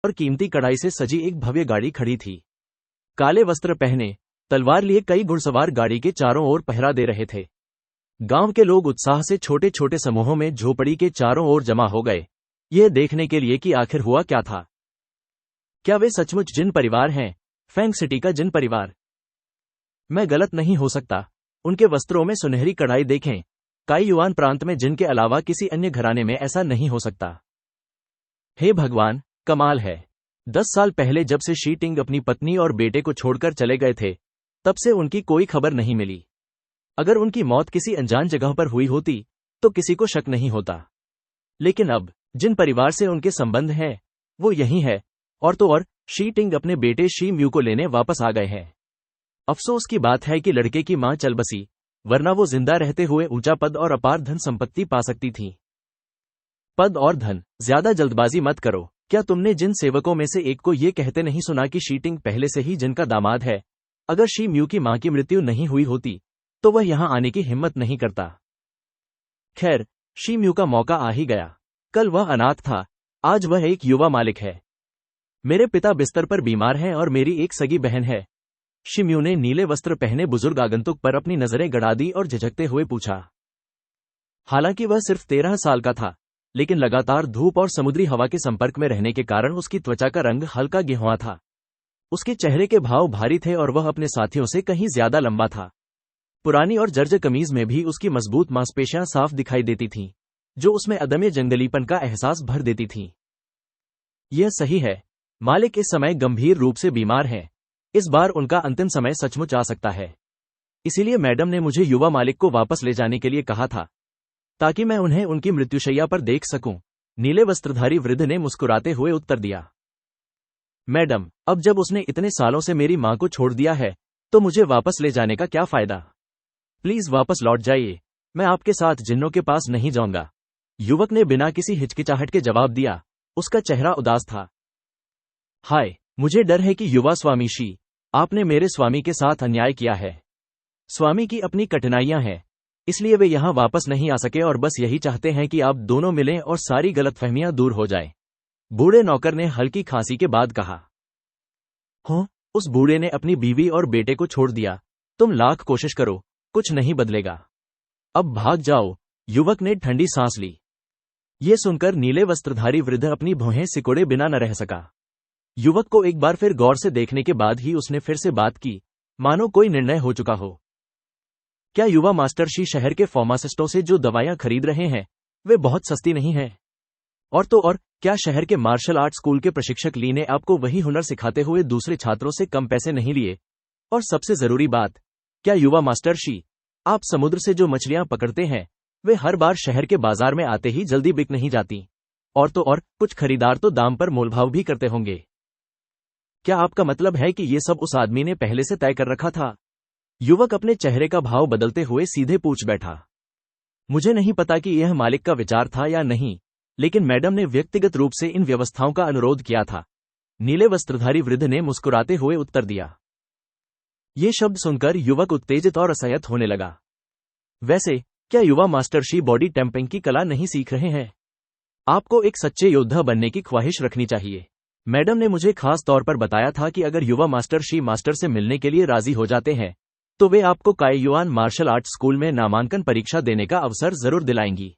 और कीमती कढ़ाई से सजी एक भव्य गाड़ी खड़ी थी। काले वस्त्र पहने, तलवार लिए कई घुड़सवार गाड़ी के चारों ओर पहरा दे रहे थे। गांव के लोग उत्साह से छोटे छोटे समूहों में झोपड़ी के चारों ओर जमा हो गए, यह देखने के लिए कि आखिर हुआ क्या था। क्या वे सचमुच जिन परिवार हैं, फैंग सिटी का जिन परिवार? मैं गलत नहीं हो सकता। उनके वस्त्रों में सुनहरी कढ़ाई देखें। काई युआन प्रांत में जिन के अलावा किसी अन्य घराने में ऐसा नहीं हो सकता। हे भगवान, कमाल है। 10 साल पहले जब से शी टिंग अपनी पत्नी और बेटे को छोड़कर चले गए थे, तब से उनकी कोई खबर नहीं मिली। अगर उनकी मौत किसी अनजान जगह पर हुई होती तो किसी को शक नहीं होता। लेकिन अब जिन परिवार से उनके संबंध हैं, वो यही है, और तो और शी टिंग अपने बेटे शी म्यू को लेने वापस आ गए हैं। अफसोस की बात है कि लड़के की मां चल बसी, वरना वो जिंदा रहते हुए ऊंचा पद और अपार धन संपत्ति पा सकती थी। पद और धन, ज्यादा जल्दबाजी मत करो। क्या तुमने जिन सेवकों में से एक को ये कहते नहीं सुना कि शी टिंग पहले से ही जिनका दामाद है? अगर शी म्यू की मां की मृत्यु नहीं हुई होती तो वह यहां आने की हिम्मत नहीं करता। खैर, शी म्यू का मौका आ ही गया। कल वह अनाथ था, आज वह एक युवा मालिक है। मेरे पिता बिस्तर पर बीमार हैं और मेरी एक सगी बहन है। शी म्यू ने नीले वस्त्र पहने बुजुर्ग आगंतुक पर अपनी नजरें गड़ा दी और झिझकते हुए पूछा। हालांकि वह सिर्फ 13 साल का था, लेकिन लगातार धूप और समुद्री हवा के संपर्क में रहने के कारण उसकी त्वचा का रंग हल्का गेहुआ था। उसके चेहरे के भाव भारी थे और वह अपने साथियों से कहीं ज्यादा लंबा था। पुरानी और जर्जर कमीज में भी उसकी मजबूत मांसपेशियां साफ दिखाई देती थीं, जो उसमें अदम्य जंगलीपन का एहसास भर देती थीं। यह सही है, मालिक इस समय गंभीर रूप से बीमार हैं। इस बार उनका अंतिम समय सचमुच आ सकता है। इसीलिए मैडम ने मुझे युवा मालिक को वापस ले जाने के लिए कहा था, ताकि मैं उन्हें उनकी मृत्युशैया पर देख सकूं। नीले वस्त्रधारी वृद्ध ने मुस्कुराते हुए उत्तर दिया। मैडम, अब जब उसने इतने सालों से मेरी मां को छोड़ दिया है, तो मुझे वापस ले जाने का क्या फायदा? प्लीज वापस लौट जाइए, मैं आपके साथ जिन्नों के पास नहीं जाऊंगा। युवक ने बिना किसी हिचकिचाहट के जवाब दिया। उसका चेहरा उदास था। हाय, मुझे डर है कि युवा स्वामी शी, आपने मेरे स्वामी के साथ अन्याय किया है। स्वामी की अपनी कठिनाइयां हैं, इसलिए वे यहां वापस नहीं आ सके और बस यही चाहते हैं कि आप दोनों मिलें और सारी गलतफहमियां दूर हो जाएं। बूढ़े नौकर ने हल्की खांसी के बाद कहा। हो, उस बूढ़े ने अपनी बीवी और बेटे को छोड़ दिया। तुम लाख कोशिश करो, कुछ नहीं बदलेगा। अब भाग जाओ। युवक ने ठंडी सांस ली। ये सुनकर नीले वस्त्रधारी वृद्ध अपनी भौहें सिकोड़े बिना न रह सका। युवक को एक बार फिर गौर से देखने के बाद ही उसने फिर से बात की, मानो कोई निर्णय हो चुका हो। क्या युवा मास्टर शी शहर के फार्मासिस्टों से जो दवाइयां खरीद रहे हैं, वे बहुत सस्ती नहीं हैं? और तो और, क्या शहर के मार्शल आर्ट स्कूल के प्रशिक्षक ली ने आपको वही हुनर सिखाते हुए दूसरे छात्रों से कम पैसे नहीं लिए? और सबसे जरूरी बात, क्या युवा मास्टर शी, आप समुद्र से जो मछलियां पकड़ते हैं, वे हर बार शहर के बाजार में आते ही जल्दी बिक नहीं जाती? और तो और, कुछ खरीदार तो दाम पर मोलभाव भी करते होंगे। क्या आपका मतलब है कि ये सब उस आदमी ने पहले से तय कर रखा था? युवक अपने चेहरे का भाव बदलते हुए सीधे पूछ बैठा। मुझे नहीं पता कि यह मालिक का विचार था या नहीं, लेकिन मैडम ने व्यक्तिगत रूप से इन व्यवस्थाओं का अनुरोध किया था। नीले वस्त्रधारी वृद्ध ने मुस्कुराते हुए उत्तर दिया। ये शब्द सुनकर युवक उत्तेजित और असहज होने लगा। वैसे, क्या युवा मास्टर शी बॉडी टेम्पिंग की कला नहीं सीख रहे हैं? आपको एक सच्चे योद्धा बनने की ख्वाहिश रखनी चाहिए। मैडम ने मुझे खास तौर पर बताया था कि अगर युवा मास्टर शी मास्टर से मिलने के लिए राजी हो जाते हैं, तो वे आपको काई युआन मार्शल आर्ट स्कूल में नामांकन परीक्षा देने का अवसर जरूर दिलाएंगी।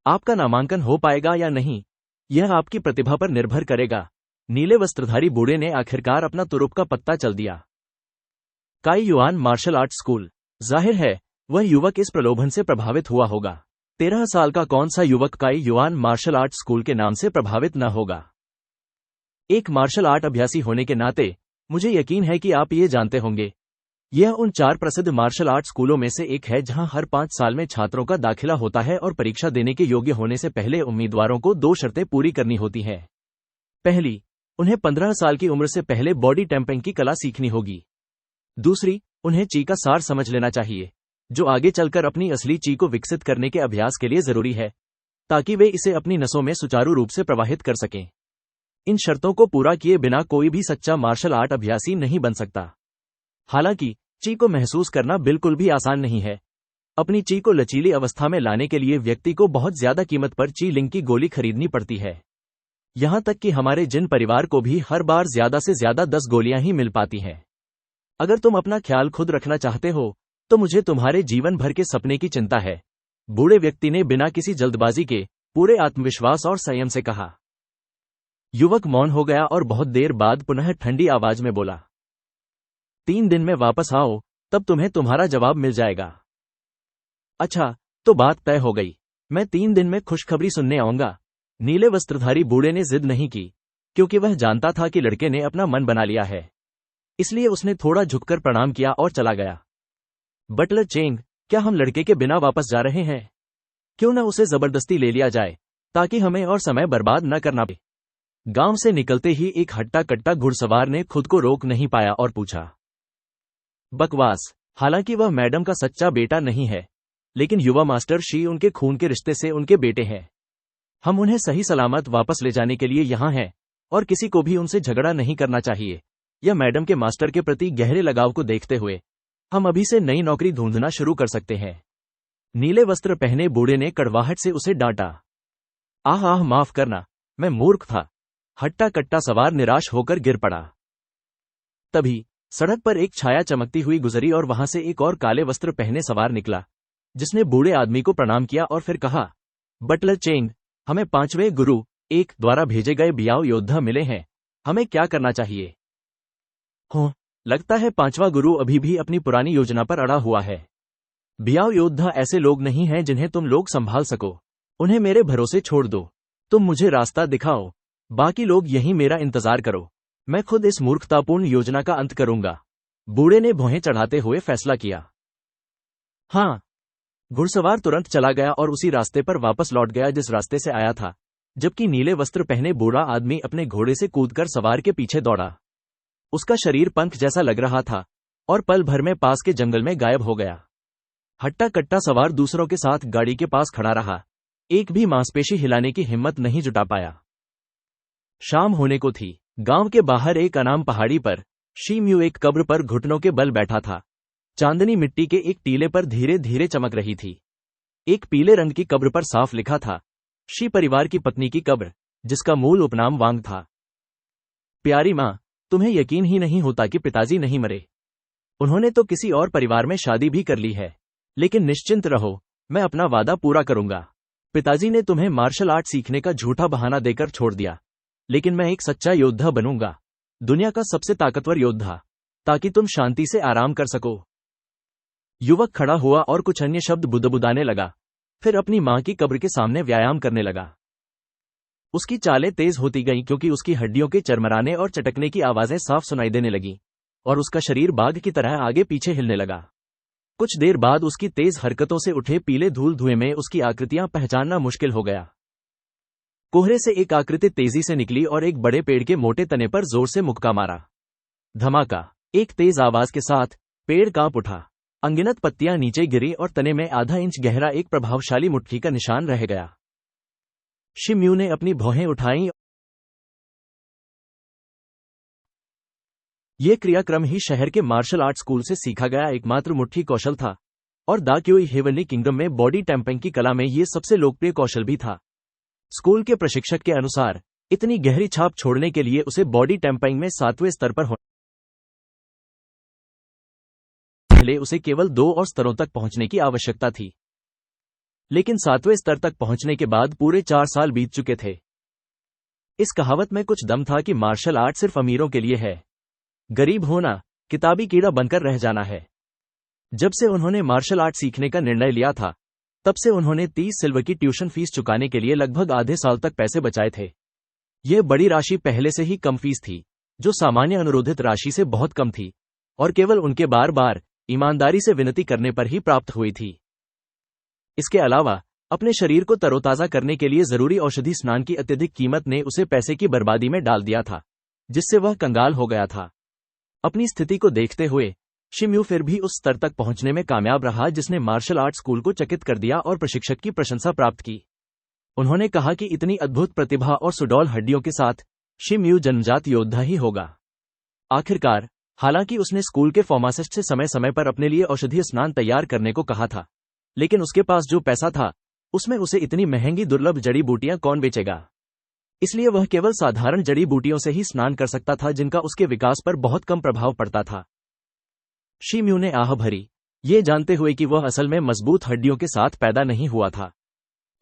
आपका नामांकन हो पाएगा या नहीं, यह आपकी प्रतिभा पर निर्भर करेगा। नीले वस्त्रधारी बूढ़े ने आखिरकार अपना तुरुप का पत्ता चल दिया। काई युआन मार्शल आर्ट स्कूल, जाहिर है वह युवक इस प्रलोभन से प्रभावित हुआ होगा। 13 साल का कौन सा युवक काई युआन मार्शल आर्ट स्कूल के नाम से प्रभावित न होगा? एक मार्शल आर्ट अभ्यासी होने के नाते मुझे यकीन है कि आप ये जानते होंगे, यह उन 4 प्रसिद्ध मार्शल आर्ट स्कूलों में से एक है जहां हर 5 साल में छात्रों का दाखिला होता है और परीक्षा देने के योग्य होने से पहले उम्मीदवारों को 2 शर्तें पूरी करनी होती हैं। पहली, उन्हें 15 साल की उम्र से पहले बॉडी टेम्पिंग की कला सीखनी होगी। दूसरी, उन्हें ची का सार समझ लेना चाहिए, जो आगे चलकर अपनी असली ची को विकसित करने के अभ्यास के लिए जरूरी है, ताकि वे इसे अपनी नसों में सुचारू रूप से प्रवाहित कर सकें। इन शर्तों को पूरा किए बिना कोई भी सच्चा मार्शल आर्ट अभ्यासी नहीं बन सकता। हालांकि ची को महसूस करना बिल्कुल भी आसान नहीं है। अपनी ची को लचीली अवस्था में लाने के लिए व्यक्ति को बहुत ज्यादा कीमत पर ची लिंग की गोली खरीदनी पड़ती है। यहाँ तक कि हमारे जिन परिवार को भी हर बार ज्यादा से ज्यादा 10 गोलियां ही मिल पाती हैं। अगर तुम अपना ख्याल खुद रखना चाहते हो तो मुझे तुम्हारे जीवन भर के सपने की चिंता है, बूढ़े व्यक्ति ने बिना किसी जल्दबाजी के पूरे आत्मविश्वास और संयम से कहा। युवक मौन हो गया और बहुत देर बाद पुनः ठंडी आवाज में बोला, 3 दिन में वापस आओ, तब तुम्हें तुम्हारा जवाब मिल जाएगा। अच्छा, तो बात तय हो गई। मैं 3 दिन में खुशखबरी सुनने आऊंगा। नीले वस्त्रधारी बूढ़े ने जिद नहीं की, क्योंकि वह जानता था कि लड़के ने अपना मन बना लिया है। इसलिए उसने थोड़ा झुककर प्रणाम किया और चला गया। बटलर चेंग, क्या हम लड़के के बिना वापस जा रहे हैं? क्यों न उसे जबरदस्ती ले लिया जाए, ताकि हमें और समय बर्बाद न करना पड़े। गांव से निकलते ही एक हट्टा कट्टा घुड़सवार ने खुद को रोक नहीं पाया और पूछा, बकवास। हालांकि वह मैडम का सच्चा बेटा नहीं है, लेकिन युवा मास्टर शी उनके खून के रिश्ते से उनके बेटे हैं। हम उन्हें सही सलामत वापस ले जाने के लिए यहाँ हैं, और किसी को भी उनसे झगड़ा नहीं करना चाहिए। यह मैडम के मास्टर के प्रति गहरे लगाव को देखते हुए हम अभी से नई नौकरी ढूंढना शुरू कर सकते हैं। नीले वस्त्र पहने बूढ़े ने कड़वाहट से उसे डांटा। आह आह, माफ करना, मैं मूर्ख था। हट्टा कट्टा सवार निराश होकर गिर पड़ा। तभी सड़क पर एक छाया चमकती हुई गुजरी और वहां से एक और काले वस्त्र पहने सवार निकला, जिसने बूढ़े आदमी को प्रणाम किया और फिर कहा, बटलर चेंग, हमें 5वें गुरु 1 द्वारा भेजे गए बियाव योद्धा मिले हैं। हमें क्या करना चाहिए? हो, लगता है 5वां गुरु अभी भी अपनी पुरानी योजना पर अड़ा हुआ है। बियाव योद्धा ऐसे लोग नहीं हैं जिन्हें तुम लोग संभाल सको। उन्हें मेरे भरोसे छोड़ दो। तुम मुझे रास्ता दिखाओ, बाकी लोग यहीं मेरा इंतजार करो। मैं खुद इस मूर्खतापूर्ण योजना का अंत करूंगा। बूढ़े ने भौहें चढ़ाते हुए फैसला किया। हाँ। घुड़सवार तुरंत चला गया और उसी रास्ते पर वापस लौट गया जिस रास्ते से आया था, जबकि नीले वस्त्र पहने बूढ़ा आदमी अपने घोड़े से कूदकर सवार के पीछे दौड़ा। उसका शरीर पंख जैसा लग रहा था और पल भर में पास के जंगल में गायब हो गया। हट्टा कट्टा सवार दूसरों के साथ गाड़ी के पास खड़ा रहा, एक भी मांसपेशी हिलाने की हिम्मत नहीं जुटा पाया। शाम होने को थी। गांव के बाहर एक अनाम पहाड़ी पर शी म्यू एक कब्र पर घुटनों के बल बैठा था। चांदनी मिट्टी के एक टीले पर धीरे धीरे चमक रही थी। एक पीले रंग की कब्र पर साफ लिखा था, शी परिवार की पत्नी की कब्र, जिसका मूल उपनाम वांग था। प्यारी मां, तुम्हें यकीन ही नहीं होता कि पिताजी नहीं मरे। उन्होंने तो किसी और परिवार में शादी भी कर ली है, लेकिन निश्चिंत रहो, मैं अपना वादा पूरा करूंगा। पिताजी ने तुम्हें मार्शल आर्ट सीखने का झूठा बहाना देकर छोड़ दिया, लेकिन मैं एक सच्चा योद्धा बनूंगा, दुनिया का सबसे ताकतवर योद्धा, ताकि तुम शांति से आराम कर सको। युवक खड़ा हुआ और कुछ अन्य शब्द बुदबुदाने लगा, फिर अपनी मां की कब्र के सामने व्यायाम करने लगा। उसकी चालें तेज होती गईं क्योंकि उसकी हड्डियों के चरमराने और चटकने की आवाजें साफ सुनाई देने लगीं, और उसका शरीर बाघ की तरह आगे पीछे हिलने लगा। कुछ देर बाद उसकी तेज हरकतों से उठे पीले धूल धुएं में उसकी आकृतियां पहचानना मुश्किल हो गया। कोहरे से एक आकृति तेजी से निकली और एक बड़े पेड़ के मोटे तने पर जोर से मुक्का मारा। धमाका! एक तेज आवाज के साथ पेड़ कांप उठा। अनगिनत पत्तियां नीचे गिरी और तने में आधा इंच गहरा एक प्रभावशाली मुट्ठी का निशान रह गया। शी म्यू ने अपनी भौहें उठाईं। यह क्रियाक्रम ही शहर के मार्शल आर्ट स्कूल से सीखा गया एकमात्र मुट्ठी कौशल था, और द क्यूई हेवनली किंगडम में बॉडी टैंपिंग की कला में यह सबसे लोकप्रिय कौशल भी था। स्कूल के प्रशिक्षक के अनुसार इतनी गहरी छाप छोड़ने के लिए उसे बॉडी टैंपिंग में 7वें स्तर पर पहले उसे केवल 2 और स्तरों तक पहुंचने की आवश्यकता थी, लेकिन 7वें स्तर तक पहुंचने के बाद पूरे 4 साल बीत चुके थे। इस कहावत में कुछ दम था कि मार्शल आर्ट सिर्फ अमीरों के लिए है। गरीब होना, किताबी कीड़ा बनकर रह जाना है। जब से उन्होंने मार्शल आर्ट सीखने का निर्णय लिया था, तब से उन्होंने 30 सिल्वर की ट्यूशन फीस चुकाने के लिए लगभग आधे साल तक पैसे बचाए थे। यह बड़ी राशि पहले से ही कम फीस थी, जो सामान्य अनुरोधित राशि से बहुत कम थी, और केवल उनके बार बार ईमानदारी से विनती करने पर ही प्राप्त हुई थी। इसके अलावा अपने शरीर को तरोताजा करने के लिए जरूरी औषधि स्नान की अत्यधिक कीमत ने उसे पैसे की बर्बादी में डाल दिया था, जिससे वह कंगाल हो गया था। अपनी स्थिति को देखते हुए शी म्यू फिर भी उस स्तर तक पहुंचने में कामयाब रहा जिसने मार्शल आर्ट स्कूल को चकित कर दिया और प्रशिक्षक की प्रशंसा प्राप्त की। उन्होंने कहा कि इतनी अद्भुत प्रतिभा और सुडौल हड्डियों के साथ शी म्यू जन्मजात योद्धा ही होगा। आखिरकार, हालांकि उसने स्कूल के फार्मासिस्ट से समय समय पर अपने लिए औषधीय स्नान तैयार करने को कहा था, लेकिन उसके पास जो पैसा था उसमें उसे इतनी महंगी दुर्लभ जड़ी बूटियां कौन बेचेगा। इसलिए वह केवल साधारण जड़ी बूटियों से ही स्नान कर सकता था, जिनका उसके विकास पर बहुत कम प्रभाव पड़ता था। शिम्यू ने आह भरी, ये जानते हुए कि वह असल में मजबूत हड्डियों के साथ पैदा नहीं हुआ था।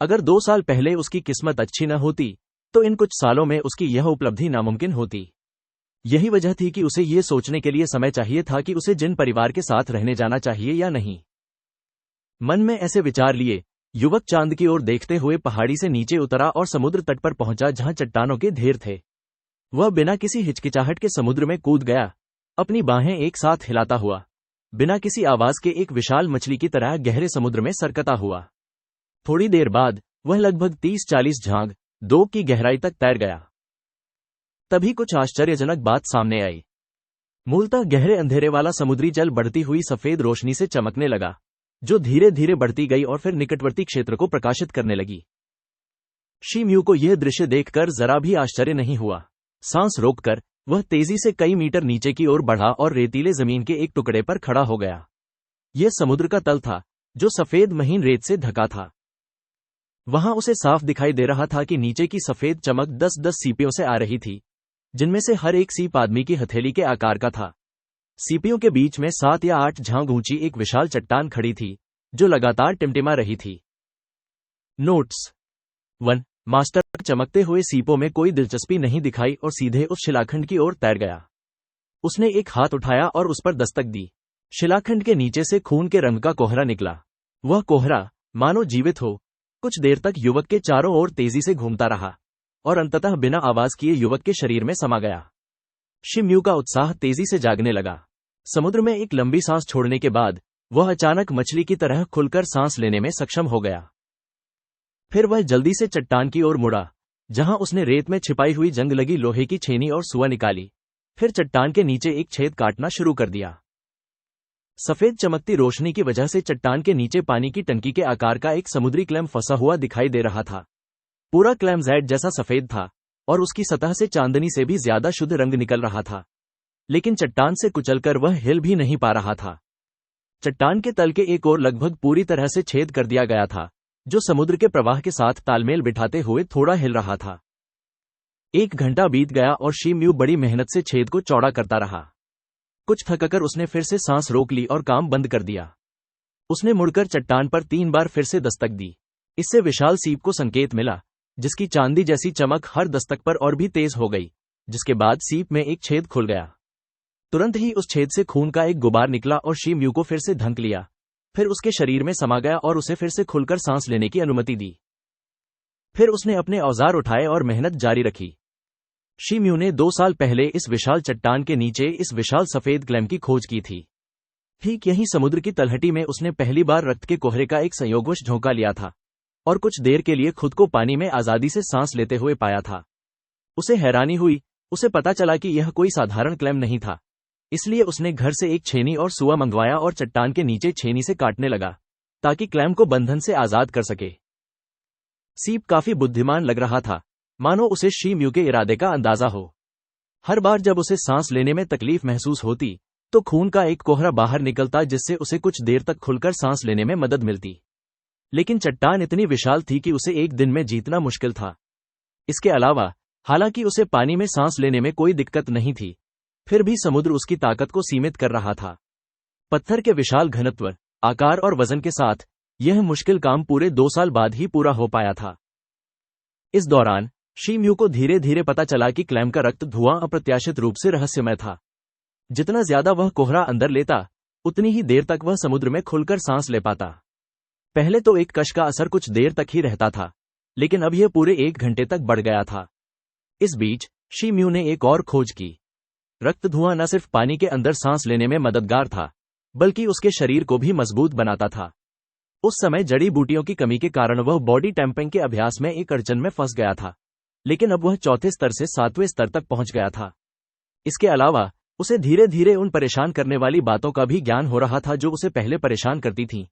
अगर 2 साल पहले उसकी किस्मत अच्छी न होती, तो इन कुछ सालों में उसकी यह उपलब्धि नामुमकिन होती। यही वजह थी कि उसे ये सोचने के लिए समय चाहिए था कि उसे जिन परिवार के साथ रहने जाना चाहिए या नहीं। मन में ऐसे विचार लिए युवक चांद की ओर देखते हुए पहाड़ी से नीचे उतरा और समुद्र तट पर पहुंचा, जहां चट्टानों के ढेर थे। वह बिना किसी हिचकिचाहट के समुद्र में कूद गया, अपनी बाहें एक साथ हिलाता हुआ, बिना किसी आवाज के एक विशाल मछली की तरह गहरे समुद्र में सरकता हुआ। थोड़ी देर बाद वह लगभग 30-40 झांग 2 की गहराई तक तैर गया। तभी कुछ आश्चर्यजनक बात सामने आई। मूलतः गहरे अंधेरे वाला समुद्री जल बढ़ती हुई सफेद रोशनी से चमकने लगा, जो धीरे धीरे बढ़ती गई और फिर निकटवर्ती क्षेत्र को प्रकाशित करने लगी। शिम्यू को यह दृश्य देखकर जरा भी आश्चर्य नहीं हुआ। सांस रोककर वह तेजी से कई मीटर नीचे की ओर बढ़ा और रेतीले जमीन के एक टुकड़े पर खड़ा हो गया। यह समुद्र का तल था, जो सफेद महीन रेत से ढका था। वहां उसे साफ दिखाई दे रहा था कि नीचे की सफेद चमक 10-10 सीपियों से आ रही थी, जिनमें से हर एक सीप आदमी की हथेली के आकार का था। सीपियों के बीच में 7 या 8 झांग ऊंची एक विशाल चट्टान खड़ी थी, जो लगातार टिमटिमा रही थी। नोट्स 1. मास्टर चमकते हुए सीपों में कोई दिलचस्पी नहीं दिखाई और सीधे उस शिलाखंड की ओर तैर गया। उसने एक हाथ उठाया और उस पर दस्तक दी। शिलाखंड के नीचे से खून के रंग का कोहरा निकला। वह कोहरा मानो जीवित हो, कुछ देर तक युवक के चारों ओर तेजी से घूमता रहा और अंततः बिना आवाज किए युवक के शरीर में समा गया। शिम्यू का उत्साह तेजी से जागने लगा। समुद्र में एक लंबी सांस छोड़ने के बाद वह अचानक मछली की तरह खुलकर सांस लेने में सक्षम हो गया। फिर वह जल्दी से चट्टान की ओर मुड़ा, जहां उसने रेत में छिपाई हुई जंग लगी लोहे की छेनी और सुआ निकाली। फिर चट्टान के नीचे एक छेद काटना शुरू कर दिया। सफेद चमकती रोशनी की वजह से चट्टान के नीचे पानी की टंकी के आकार का एक समुद्री क्लैम फंसा हुआ दिखाई दे रहा था। पूरा क्लैम जैड जैसा सफेद था और उसकी सतह से चांदनी से भी ज्यादा शुद्ध रंग निकल रहा था, लेकिन चट्टान से कुचलकर वह हिल भी नहीं पा रहा था। चट्टान के तल के एक ओर लगभग पूरी तरह से छेद कर दिया गया था, जो समुद्र के प्रवाह के साथ तालमेल बिठाते हुए थोड़ा हिल रहा था। 1 घंटा बीत गया और शिम्यू बड़ी मेहनत से छेद को चौड़ा करता रहा। कुछ थककर उसने फिर से सांस रोक ली और काम बंद कर दिया। उसने मुड़कर चट्टान पर 3 बार फिर से दस्तक दी। इससे विशाल सीप को संकेत मिला, जिसकी चांदी जैसी चमक हर दस्तक पर और भी तेज हो गई, जिसके बाद सीप में एक छेद खुल गया। तुरंत ही उस छेद से खून का एक गुबार निकला और शिम्यू को फिर से ढंक लिया, फिर उसके शरीर में समा गया और उसे फिर से खुलकर सांस लेने की अनुमति दी। फिर उसने अपने औजार उठाए और मेहनत जारी रखी। शिम्यू ने 2 साल पहले इस विशाल चट्टान के नीचे इस विशाल सफेद क्लैम की खोज की थी। ठीक यही समुद्र की तलहटी में उसने पहली बार रक्त के कोहरे का एक संयोगवश झोंका लिया था और कुछ देर के लिए खुद को पानी में आजादी से सांस लेते हुए पाया था। उसे हैरानी हुई, उसे पता चला कि यह कोई साधारण क्लैम नहीं था। इसलिए उसने घर से एक छेनी और सुआ मंगवाया और चट्टान के नीचे छेनी से काटने लगा, ताकि क्लैम को बंधन से आजाद कर सके। सीप काफी बुद्धिमान लग रहा था, मानो उसे शिम्यू के इरादे का अंदाजा हो। हर बार जब उसे सांस लेने में तकलीफ महसूस होती, तो खून का एक कोहरा बाहर निकलता, जिससे उसे कुछ देर तक खुलकर सांस लेने में मदद मिलती। लेकिन चट्टान इतनी विशाल थी कि उसे एक दिन में जीतना मुश्किल था। इसके अलावा, हालांकि उसे पानी में सांस लेने में कोई दिक्कत नहीं थी, फिर भी समुद्र उसकी ताकत को सीमित कर रहा था। पत्थर के विशाल घनत्व, आकार और वजन के साथ यह मुश्किल काम पूरे 2 साल बाद ही पूरा हो पाया था। इस दौरान शिम्यू को धीरे धीरे पता चला कि क्लैम का रक्त धुआं अप्रत्याशित रूप से रहस्यमय था। जितना ज्यादा वह कोहरा अंदर लेता, उतनी ही देर तक वह समुद्र में खुलकर सांस ले पाता। पहले तो एक कश का असर कुछ देर तक ही रहता था, लेकिन अब यह पूरे 1 घंटे तक बढ़ गया था। इस बीच शिम्यू ने एक और खोज की। रक्त धुआं न सिर्फ पानी के अंदर सांस लेने में मददगार था, बल्कि उसके शरीर को भी मजबूत बनाता था। उस समय जड़ी बूटियों की कमी के कारण वह बॉडी टैंपिंग के अभ्यास में एक अड़चन में फंस गया था, लेकिन अब वह 4थे स्तर से 7वें स्तर तक पहुंच गया था। इसके अलावा उसे धीरे धीरे उन परेशान करने वाली बातों का भी ज्ञान हो रहा था जो उसे पहले परेशान करती थीं,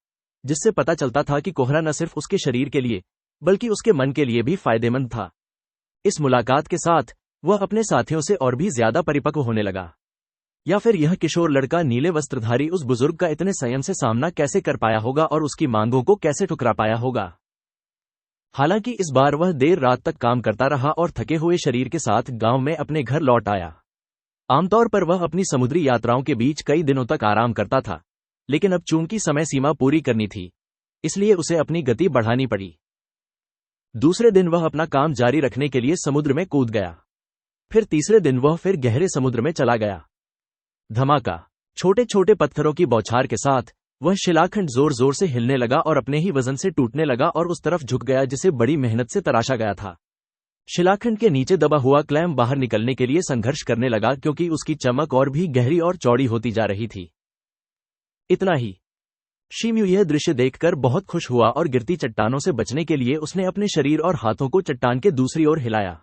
जिससे पता चलता था कि कोहरा न सिर्फ उसके शरीर के लिए, बल्कि उसके मन के लिए भी फायदेमंद था। इस मुलाकात के साथ वह अपने साथियों से और भी ज्यादा परिपक्व होने लगा। या फिर यह किशोर लड़का नीले वस्त्रधारी उस बुजुर्ग का इतने संयम से सामना कैसे कर पाया होगा और उसकी मांगों को कैसे ठुकरा पाया होगा। हालांकि इस बार वह देर रात तक काम करता रहा और थके हुए शरीर के साथ गांव में अपने घर लौट आया। आमतौर पर वह अपनी समुद्री यात्राओं के बीच कई दिनों तक आराम करता था, लेकिन अब चूंकि समय सीमा पूरी करनी थी, इसलिए उसे अपनी गति बढ़ानी पड़ी। दूसरे दिन वह अपना काम जारी रखने के लिए समुद्र में कूद गया। फिर तीसरे दिन वह फिर गहरे समुद्र में चला गया। धमाका! छोटे छोटे पत्थरों की बौछार के साथ वह शिलाखंड जोर जोर से हिलने लगा और अपने ही वजन से टूटने लगा और उस तरफ झुक गया जिसे बड़ी मेहनत से तराशा गया था। शिलाखंड के नीचे दबा हुआ क्लैम बाहर निकलने के लिए संघर्ष करने लगा क्योंकि उसकी चमक और भी गहरी और चौड़ी होती जा रही थी। इतना ही। शिम्यू यह दृश्य देखकर बहुत खुश हुआ और गिरती चट्टानों से बचने के लिए उसने अपने शरीर और हाथों को चट्टान के दूसरी ओर हिलाया।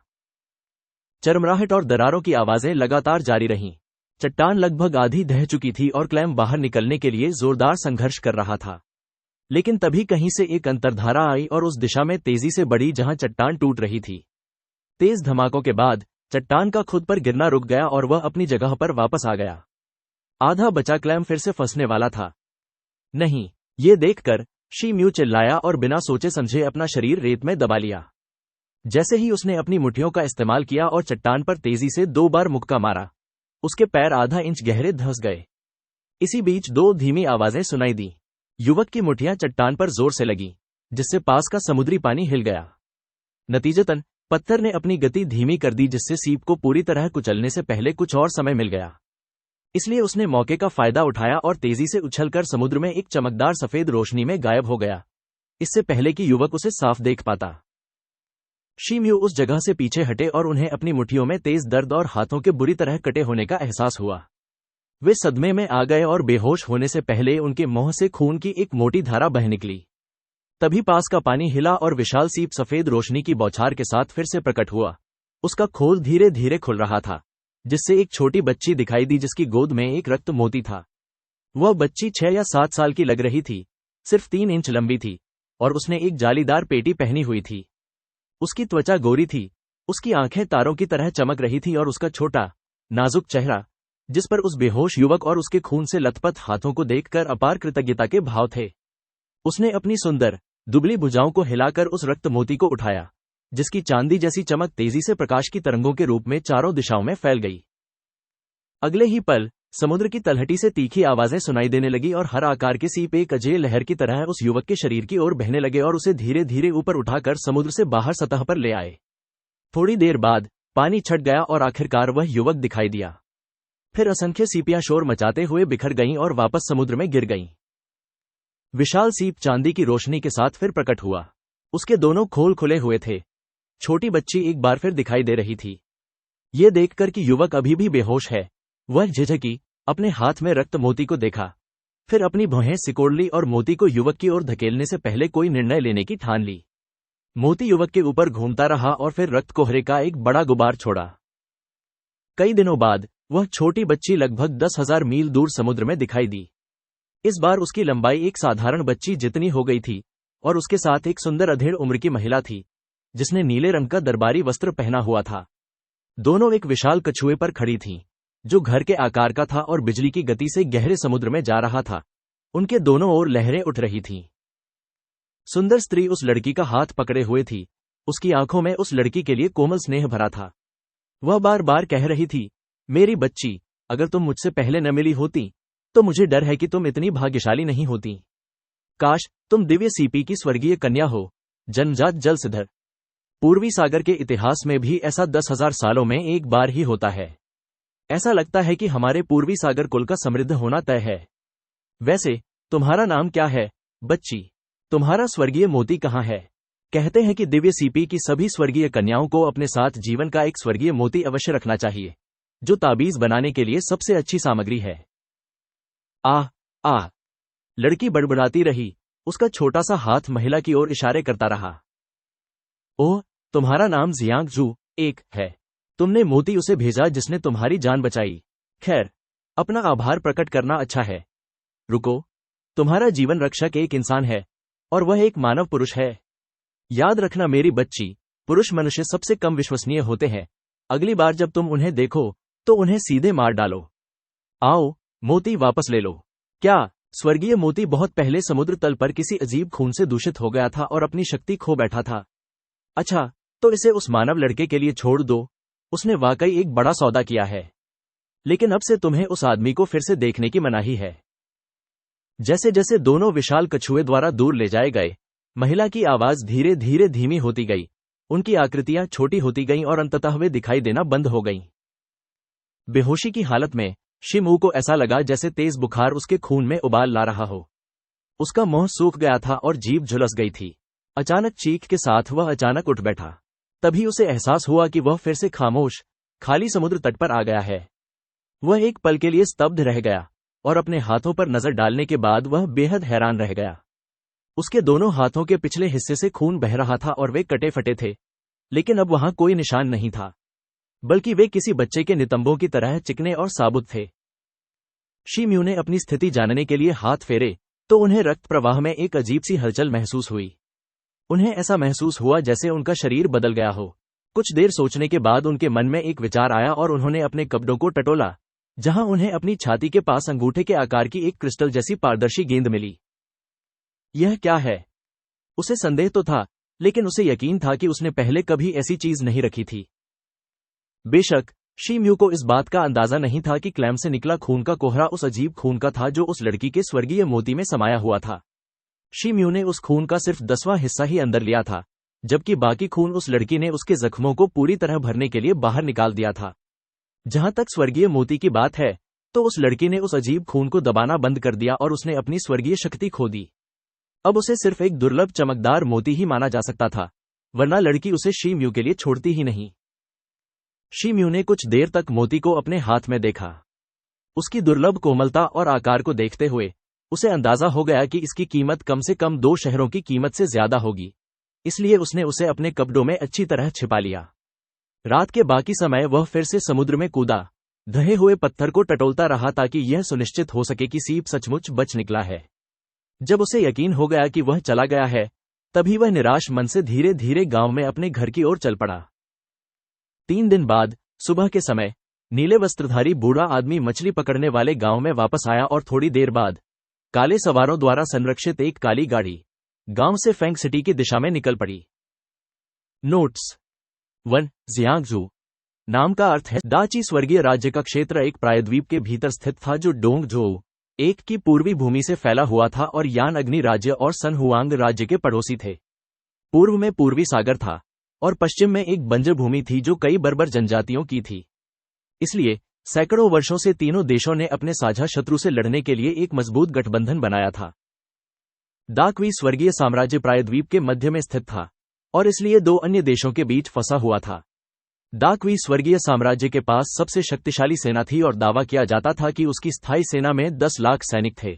चरमराहट और दरारों की आवाजें लगातार जारी रहीं। चट्टान लगभग आधी ढह चुकी थी और क्लैम बाहर निकलने के लिए जोरदार संघर्ष कर रहा था। लेकिन तभी कहीं से एक अंतर्धारा आई और उस दिशा में तेजी से बढ़ी जहां चट्टान टूट रही थी। तेज धमाकों के बाद चट्टान का खुद पर गिरना रुक गया और वह अपनी जगह पर वापस आ गया। आधा बचा क्लैम फिर से फंसने वाला था। नहीं, ये देखकर शिम्यू चिल्लाया और बिना सोचे समझे अपना शरीर रेत में दबा लिया। जैसे ही उसने अपनी मुट्ठियों का इस्तेमाल किया और चट्टान पर तेजी से 2 बार मुक्का मारा, उसके पैर आधा इंच गहरे धंस गए। इसी बीच 2 धीमी आवाजें सुनाई दी। युवक की मुट्ठियां चट्टान पर जोर से लगी, जिससे पास का समुद्री पानी हिल गया। नतीजतन पत्थर ने अपनी गति धीमी कर दी, जिससे सीप को पूरी तरह कुचलने से पहले कुछ और समय मिल गया। इसलिए उसने मौके का फायदा उठाया और तेजी से उछलकर समुद्र में एक चमकदार सफेद रोशनी में गायब हो गया, इससे पहले कि युवक उसे साफ देख पाता। शिम्यू उस जगह से पीछे हटे और उन्हें अपनी मुट्ठियों में तेज दर्द और हाथों के बुरी तरह कटे होने का एहसास हुआ। वे सदमे में आ गए और बेहोश होने से पहले उनके मुंह से खून की एक मोटी धारा बह निकली। तभी पास का पानी हिला और विशाल सीप सफेद रोशनी की बौछार के साथ फिर से प्रकट हुआ। उसका खोल धीरे धीरे खुल रहा था, जिससे एक छोटी बच्ची दिखाई दी जिसकी गोद में एक रक्त मोती था। वह बच्ची 6 या 7 साल की लग रही थी, सिर्फ 3 इंच लंबी थी और उसने एक जालीदार पेटी पहनी हुई थी। उसकी त्वचा गोरी थी, उसकी आंखें तारों की तरह चमक रही थी और उसका छोटा, नाजुक चेहरा, जिस पर उस बेहोश युवक और उसके खून से लथपथ हाथों को देखकर अपार कृतज्ञता के भाव थे। उसने अपनी सुंदर, दुबली भुजाओं को हिलाकर उस रक्त मोती को उठाया, जिसकी चांदी जैसी चमक तेजी से प्रकाश की तरंगों के रूप में चारों दिशाओं में फैल गई। अगले ही पल समुद्र की तलहटी से तीखी आवाजें सुनाई देने लगी और हर आकार के सीप एक अजय लहर की तरह उस युवक के शरीर की ओर बहने लगे और उसे धीरे धीरे ऊपर उठाकर समुद्र से बाहर सतह पर ले आए। थोड़ी देर बाद पानी छट गया और आखिरकार वह युवक दिखाई दिया। फिर असंख्य सीपियां शोर मचाते हुए बिखर गईं और वापस समुद्र में गिर गईं। विशाल सीप चांदी की रोशनी के साथ फिर प्रकट हुआ। उसके दोनों खोल खुले हुए थे। छोटी बच्ची एक बार फिर दिखाई दे रही थी। ये देखकर कि युवक अभी भी बेहोश है, वह झिझकी, अपने हाथ में रक्त मोती को देखा, फिर अपनी भौहें सिकोड़ ली और मोती को युवक की ओर धकेलने से पहले कोई निर्णय लेने की ठान ली। मोती युवक के ऊपर घूमता रहा और फिर रक्त कोहरे का एक बड़ा गुबार छोड़ा। कई दिनों बाद वह छोटी बच्ची लगभग 10,000 मील दूर समुद्र में दिखाई दी। इस बार उसकी लंबाई एक साधारण बच्ची जितनी हो गई थी और उसके साथ एक सुंदर अधेड़ उम्र की महिला थी, जिसने नीले रंग का दरबारी वस्त्र पहना हुआ था। दोनों एक विशाल कछुए पर खड़ी थीं, जो घर के आकार का था और बिजली की गति से गहरे समुद्र में जा रहा था। उनके दोनों ओर लहरें उठ रही थीं। सुंदर स्त्री उस लड़की का हाथ पकड़े हुए थी। उसकी आंखों में उस लड़की के लिए कोमल स्नेह भरा था। वह बार बार कह रही थी, मेरी बच्ची, अगर तुम मुझसे पहले न मिली होती तो मुझे डर है कि तुम इतनी भाग्यशाली नहीं होती। काश तुम दिव्य सीपी की स्वर्गीय कन्या हो, जन्मजात जलसिधर। पूर्वी सागर के इतिहास में भी ऐसा 10,000 सालों में एक बार ही होता है। ऐसा लगता है कि हमारे पूर्वी सागर कुल का समृद्ध होना तय है। वैसे तुम्हारा नाम क्या है, बच्ची? तुम्हारा स्वर्गीय मोती कहाँ है? कहते हैं कि दिव्य सीपी की सभी स्वर्गीय कन्याओं को अपने साथ जीवन का एक स्वर्गीय मोती अवश्य रखना चाहिए, जो ताबीज बनाने के लिए सबसे अच्छी सामग्री है। आह आह, लड़की बड़बड़ाती रही। उसका छोटा सा हाथ महिला की ओर इशारे करता रहा। ओह, तुम्हारा नाम जियांग जू एक है। तुमने मोती उसे भेजा जिसने तुम्हारी जान बचाई। खैर, अपना आभार प्रकट करना अच्छा है। रुको, तुम्हारा जीवन रक्षक एक इंसान है और वह एक मानव पुरुष है। याद रखना मेरी बच्ची, पुरुष मनुष्य सबसे कम विश्वसनीय होते हैं। अगली बार जब तुम उन्हें देखो तो उन्हें सीधे मार डालो। आओ, मोती वापस ले लो। क्या? स्वर्गीय मोती बहुत पहले समुद्र तल पर किसी अजीब खून से दूषित हो गया था और अपनी शक्ति खो बैठा था। अच्छा, तो इसे उस मानव लड़के के लिए छोड़ दो, उसने वाकई एक बड़ा सौदा किया है। लेकिन अब से तुम्हें उस आदमी को फिर से देखने की मनाही है। जैसे जैसे दोनों विशाल कछुए द्वारा दूर ले जाए गए, महिला की आवाज धीरे धीरे धीमी होती गई, उनकी आकृतियां छोटी होती गईं और अंततः वे दिखाई देना बंद हो गईं। बेहोशी की हालत में शिमू को ऐसा लगा जैसे तेज बुखार उसके खून में उबाल ला रहा हो। उसका मुंह सूख गया था और जीभ झुलस गई थी। अचानक चीख के साथ वह अचानक उठ बैठा। तभी उसे एहसास हुआ कि वह फिर से खामोश, खाली समुद्र तट पर आ गया है। वह एक पल के लिए स्तब्ध रह गया और अपने हाथों पर नजर डालने के बाद वह बेहद हैरान रह गया। उसके दोनों हाथों के पिछले हिस्से से खून बह रहा था और वे कटे फटे थे, लेकिन अब वहां कोई निशान नहीं था, बल्कि वे किसी बच्चे के नितंबों की तरह चिकने और साबुत थे। शिम्यू ने अपनी स्थिति जानने के लिए हाथ फेरे तो उन्हें रक्त प्रवाह में एक अजीब सी हलचल महसूस हुई। उन्हें ऐसा महसूस हुआ जैसे उनका शरीर बदल गया हो। कुछ देर सोचने के बाद उनके मन में एक विचार आया और उन्होंने अपने कपड़ों को टटोला, जहां उन्हें अपनी छाती के पास अंगूठे के आकार की एक क्रिस्टल जैसी पारदर्शी गेंद मिली। यह क्या है? उसे संदेह तो था, लेकिन उसे यकीन था कि उसने पहले कभी ऐसी चीज नहीं रखी थी। बेशक शिम्यू को इस बात का अंदाजा नहीं था कि क्लैम से निकला खून का कोहरा उस अजीब खून का था जो उस लड़की के स्वर्गीय मोती में समाया हुआ था। शिम्यू ने उस खून का सिर्फ 10वां हिस्सा ही अंदर लिया था, जबकि बाकी खून उस लड़की ने उसके जख्मों को पूरी तरह भरने के लिए बाहर निकाल दिया था। जहां तक स्वर्गीय मोती की बात है, तो उस लड़की ने उस अजीब खून को दबाना बंद कर दिया और उसने अपनी स्वर्गीय शक्ति खो दी। अब उसे सिर्फ एक दुर्लभ चमकदार मोती ही माना जा सकता था, वरना लड़की उसे शिम्यू के लिए छोड़ती ही नहीं। शिम्यू ने कुछ देर तक मोती को अपने हाथ में देखा। उसकी दुर्लभ कोमलता और आकार को देखते हुए उसे अंदाजा हो गया कि इसकी कीमत कम से कम 2 शहरों की कीमत से ज्यादा होगी, इसलिए उसने उसे अपने कपड़ों में अच्छी तरह छिपा लिया। रात के बाकी समय वह फिर से समुद्र में कूदा, ढहे हुए पत्थर को टटोलता रहा ताकि यह सुनिश्चित हो सके कि सीप सचमुच बच निकला है। जब उसे यकीन हो गया कि वह चला गया है, तभी वह निराश मन से धीरे धीरे गांव में अपने घर की ओर चल पड़ा। 3 दिन बाद सुबह के समय नीले वस्त्रधारी बूढ़ा आदमी मछली पकड़ने वाले गांव में वापस आया और थोड़ी देर बाद काले सवारों द्वारा संरक्षित एक काली गाड़ी गांव से फेंग सिटी की दिशा में निकल पड़ी। नोट्स 1. जियांगजू नाम का अर्थ है दाची स्वर्गीय राज्य का क्षेत्र एक प्रायद्वीप के भीतर स्थित था जो डोंगजोउ 1 की पूर्वी भूमि से फैला हुआ था और यान अग्नि राज्य और सन हुआंग राज्य के पड़ोसी थे। पूर्व में पूर्वी सागर था और पश्चिम में एक बंजर भूमि थी जो कई बर्बर जनजातियों की थी। इसलिए सैकड़ों वर्षों से तीनों देशों ने अपने साझा शत्रु से लड़ने के लिए एक मजबूत गठबंधन बनाया था। दाकवी स्वर्गीय साम्राज्य प्रायद्वीप के मध्य में स्थित था और इसलिए 2 अन्य देशों के बीच फंसा हुआ था। दाकवी स्वर्गीय साम्राज्य के पास सबसे शक्तिशाली सेना थी और दावा किया जाता था कि उसकी स्थायी सेना में 10 लाख सैनिक थे।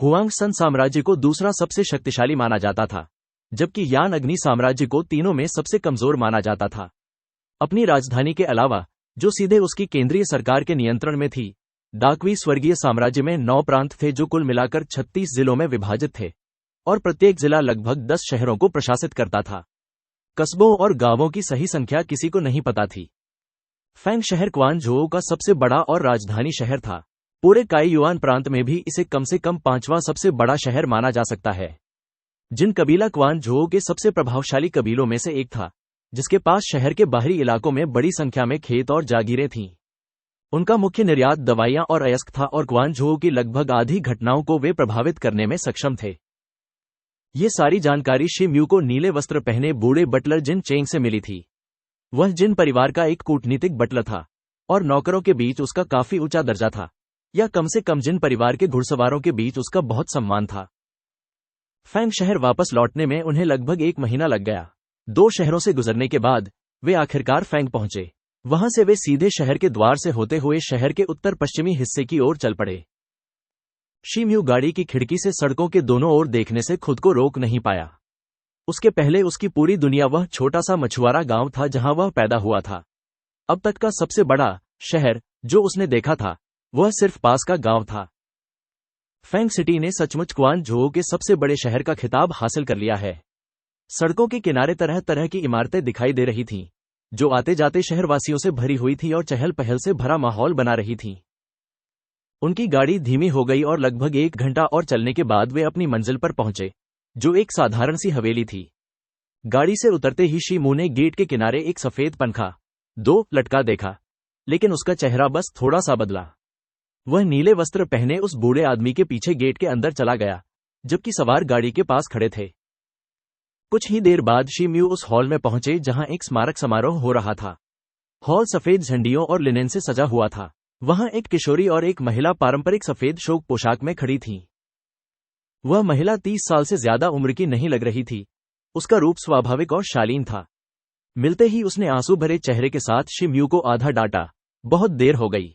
हुआंग सन साम्राज्य को दूसरा सबसे शक्तिशाली माना जाता था, जबकि यान अग्नि साम्राज्य को तीनों में सबसे कमजोर माना जाता था। अपनी राजधानी के अलावा, जो सीधे उसकी केंद्रीय सरकार के नियंत्रण में थी, दाकवी स्वर्गीय साम्राज्य में 9 प्रांत थे जो कुल मिलाकर 36 जिलों में विभाजित थे और प्रत्येक जिला लगभग 10 शहरों को प्रशासित करता था। कस्बों और गांवों की सही संख्या किसी को नहीं पता थी। फेंग शहर क्वानझोउ का सबसे बड़ा और राजधानी शहर था। पूरे काईयुआन प्रांत में भी इसे कम से कम 5वां सबसे बड़ा शहर माना जा सकता है। जिन कबीला क्वानझोउ के सबसे प्रभावशाली कबीलों में से एक था, जिसके पास शहर के बाहरी इलाकों में बड़ी संख्या में खेत और जागीरें थीं। उनका मुख्य निर्यात दवाइयां और अयस्क था और क्वानझोउ की लगभग आधी घटनाओं को वे प्रभावित करने में सक्षम थे। ये सारी जानकारी शिम्यू को नीले वस्त्र पहने बूढ़े बटलर जिन चेंग से मिली थी। वह जिन परिवार का एक कूटनीतिक बटलर था और नौकरों के बीच उसका काफी ऊंचा दर्जा था, या कम से कम जिन परिवार के घुड़सवारों के बीच उसका बहुत सम्मान था। फेंग शहर वापस लौटने में उन्हें लगभग 1 महीना लग गया। 2 शहरों से गुजरने के बाद वे आखिरकार फेंग पहुंचे। वहां से वे सीधे शहर के द्वार से होते हुए शहर के उत्तर पश्चिमी हिस्से की ओर चल पड़े। शिम्यू गाड़ी की खिड़की से सड़कों के दोनों ओर देखने से खुद को रोक नहीं पाया। उसके पहले उसकी पूरी दुनिया वह छोटा सा मछुआरा गांव था जहां वह पैदा हुआ था। अब तक का सबसे बड़ा शहर जो उसने देखा था, वह सिर्फ पास का गांव था। फेंग सिटी ने सचमुच क्वानझोउ के सबसे बड़े शहर का खिताब हासिल कर लिया है। सड़कों के किनारे तरह तरह की इमारतें दिखाई दे रही थीं, जो आते जाते शहरवासियों से भरी हुई थी और चहल पहल से भरा माहौल बना रही थीं। उनकी गाड़ी धीमी हो गई और लगभग 1 घंटा और चलने के बाद वे अपनी मंजिल पर पहुंचे, जो एक साधारण सी हवेली थी। गाड़ी से उतरते ही शिमू ने गेट के किनारे एक सफेद पंखा दो लटका देखा, लेकिन उसका चेहरा बस थोड़ा सा बदला। वह नीले वस्त्र पहने उस बूढ़े आदमी के पीछे गेट के अंदर चला गया, जबकि सवार गाड़ी के पास खड़े थे। कुछ ही देर बाद शिम्यू उस हॉल में पहुंचे जहां एक स्मारक समारोह हो रहा था। हॉल सफेद झंडियों और लिनेन से सजा हुआ था। वहां एक किशोरी और एक महिला पारंपरिक सफेद शोक पोशाक में खड़ी थीं। वह महिला 30 साल से ज्यादा उम्र की नहीं लग रही थी। उसका रूप स्वाभाविक और शालीन था। मिलते ही उसने आंसू भरे चेहरे के साथ शिम्यू को आधा डांटा। बहुत देर हो गई।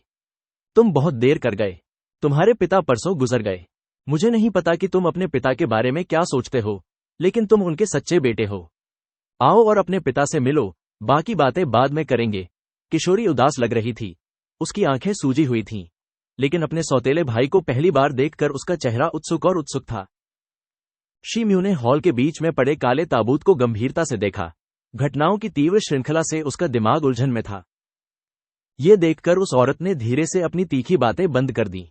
तुम बहुत देर कर गए। तुम्हारे पिता परसों गुजर गए। मुझे नहीं पता कि तुम अपने पिता के बारे में क्या सोचते हो, लेकिन तुम उनके सच्चे बेटे हो। आओ और अपने पिता से मिलो, बाकी बातें बाद में करेंगे। किशोरी उदास लग रही थी। उसकी आंखें सूजी हुई थीं, लेकिन अपने सौतेले भाई को पहली बार देखकर उसका चेहरा उत्सुक था। शिम्यू ने हॉल के बीच में पड़े काले ताबूत को गंभीरता से देखा। घटनाओं की तीव्र श्रृंखला से उसका दिमाग उलझन में था। ये देखकर उस औरत ने धीरे से अपनी तीखी बातें बंद कर दी।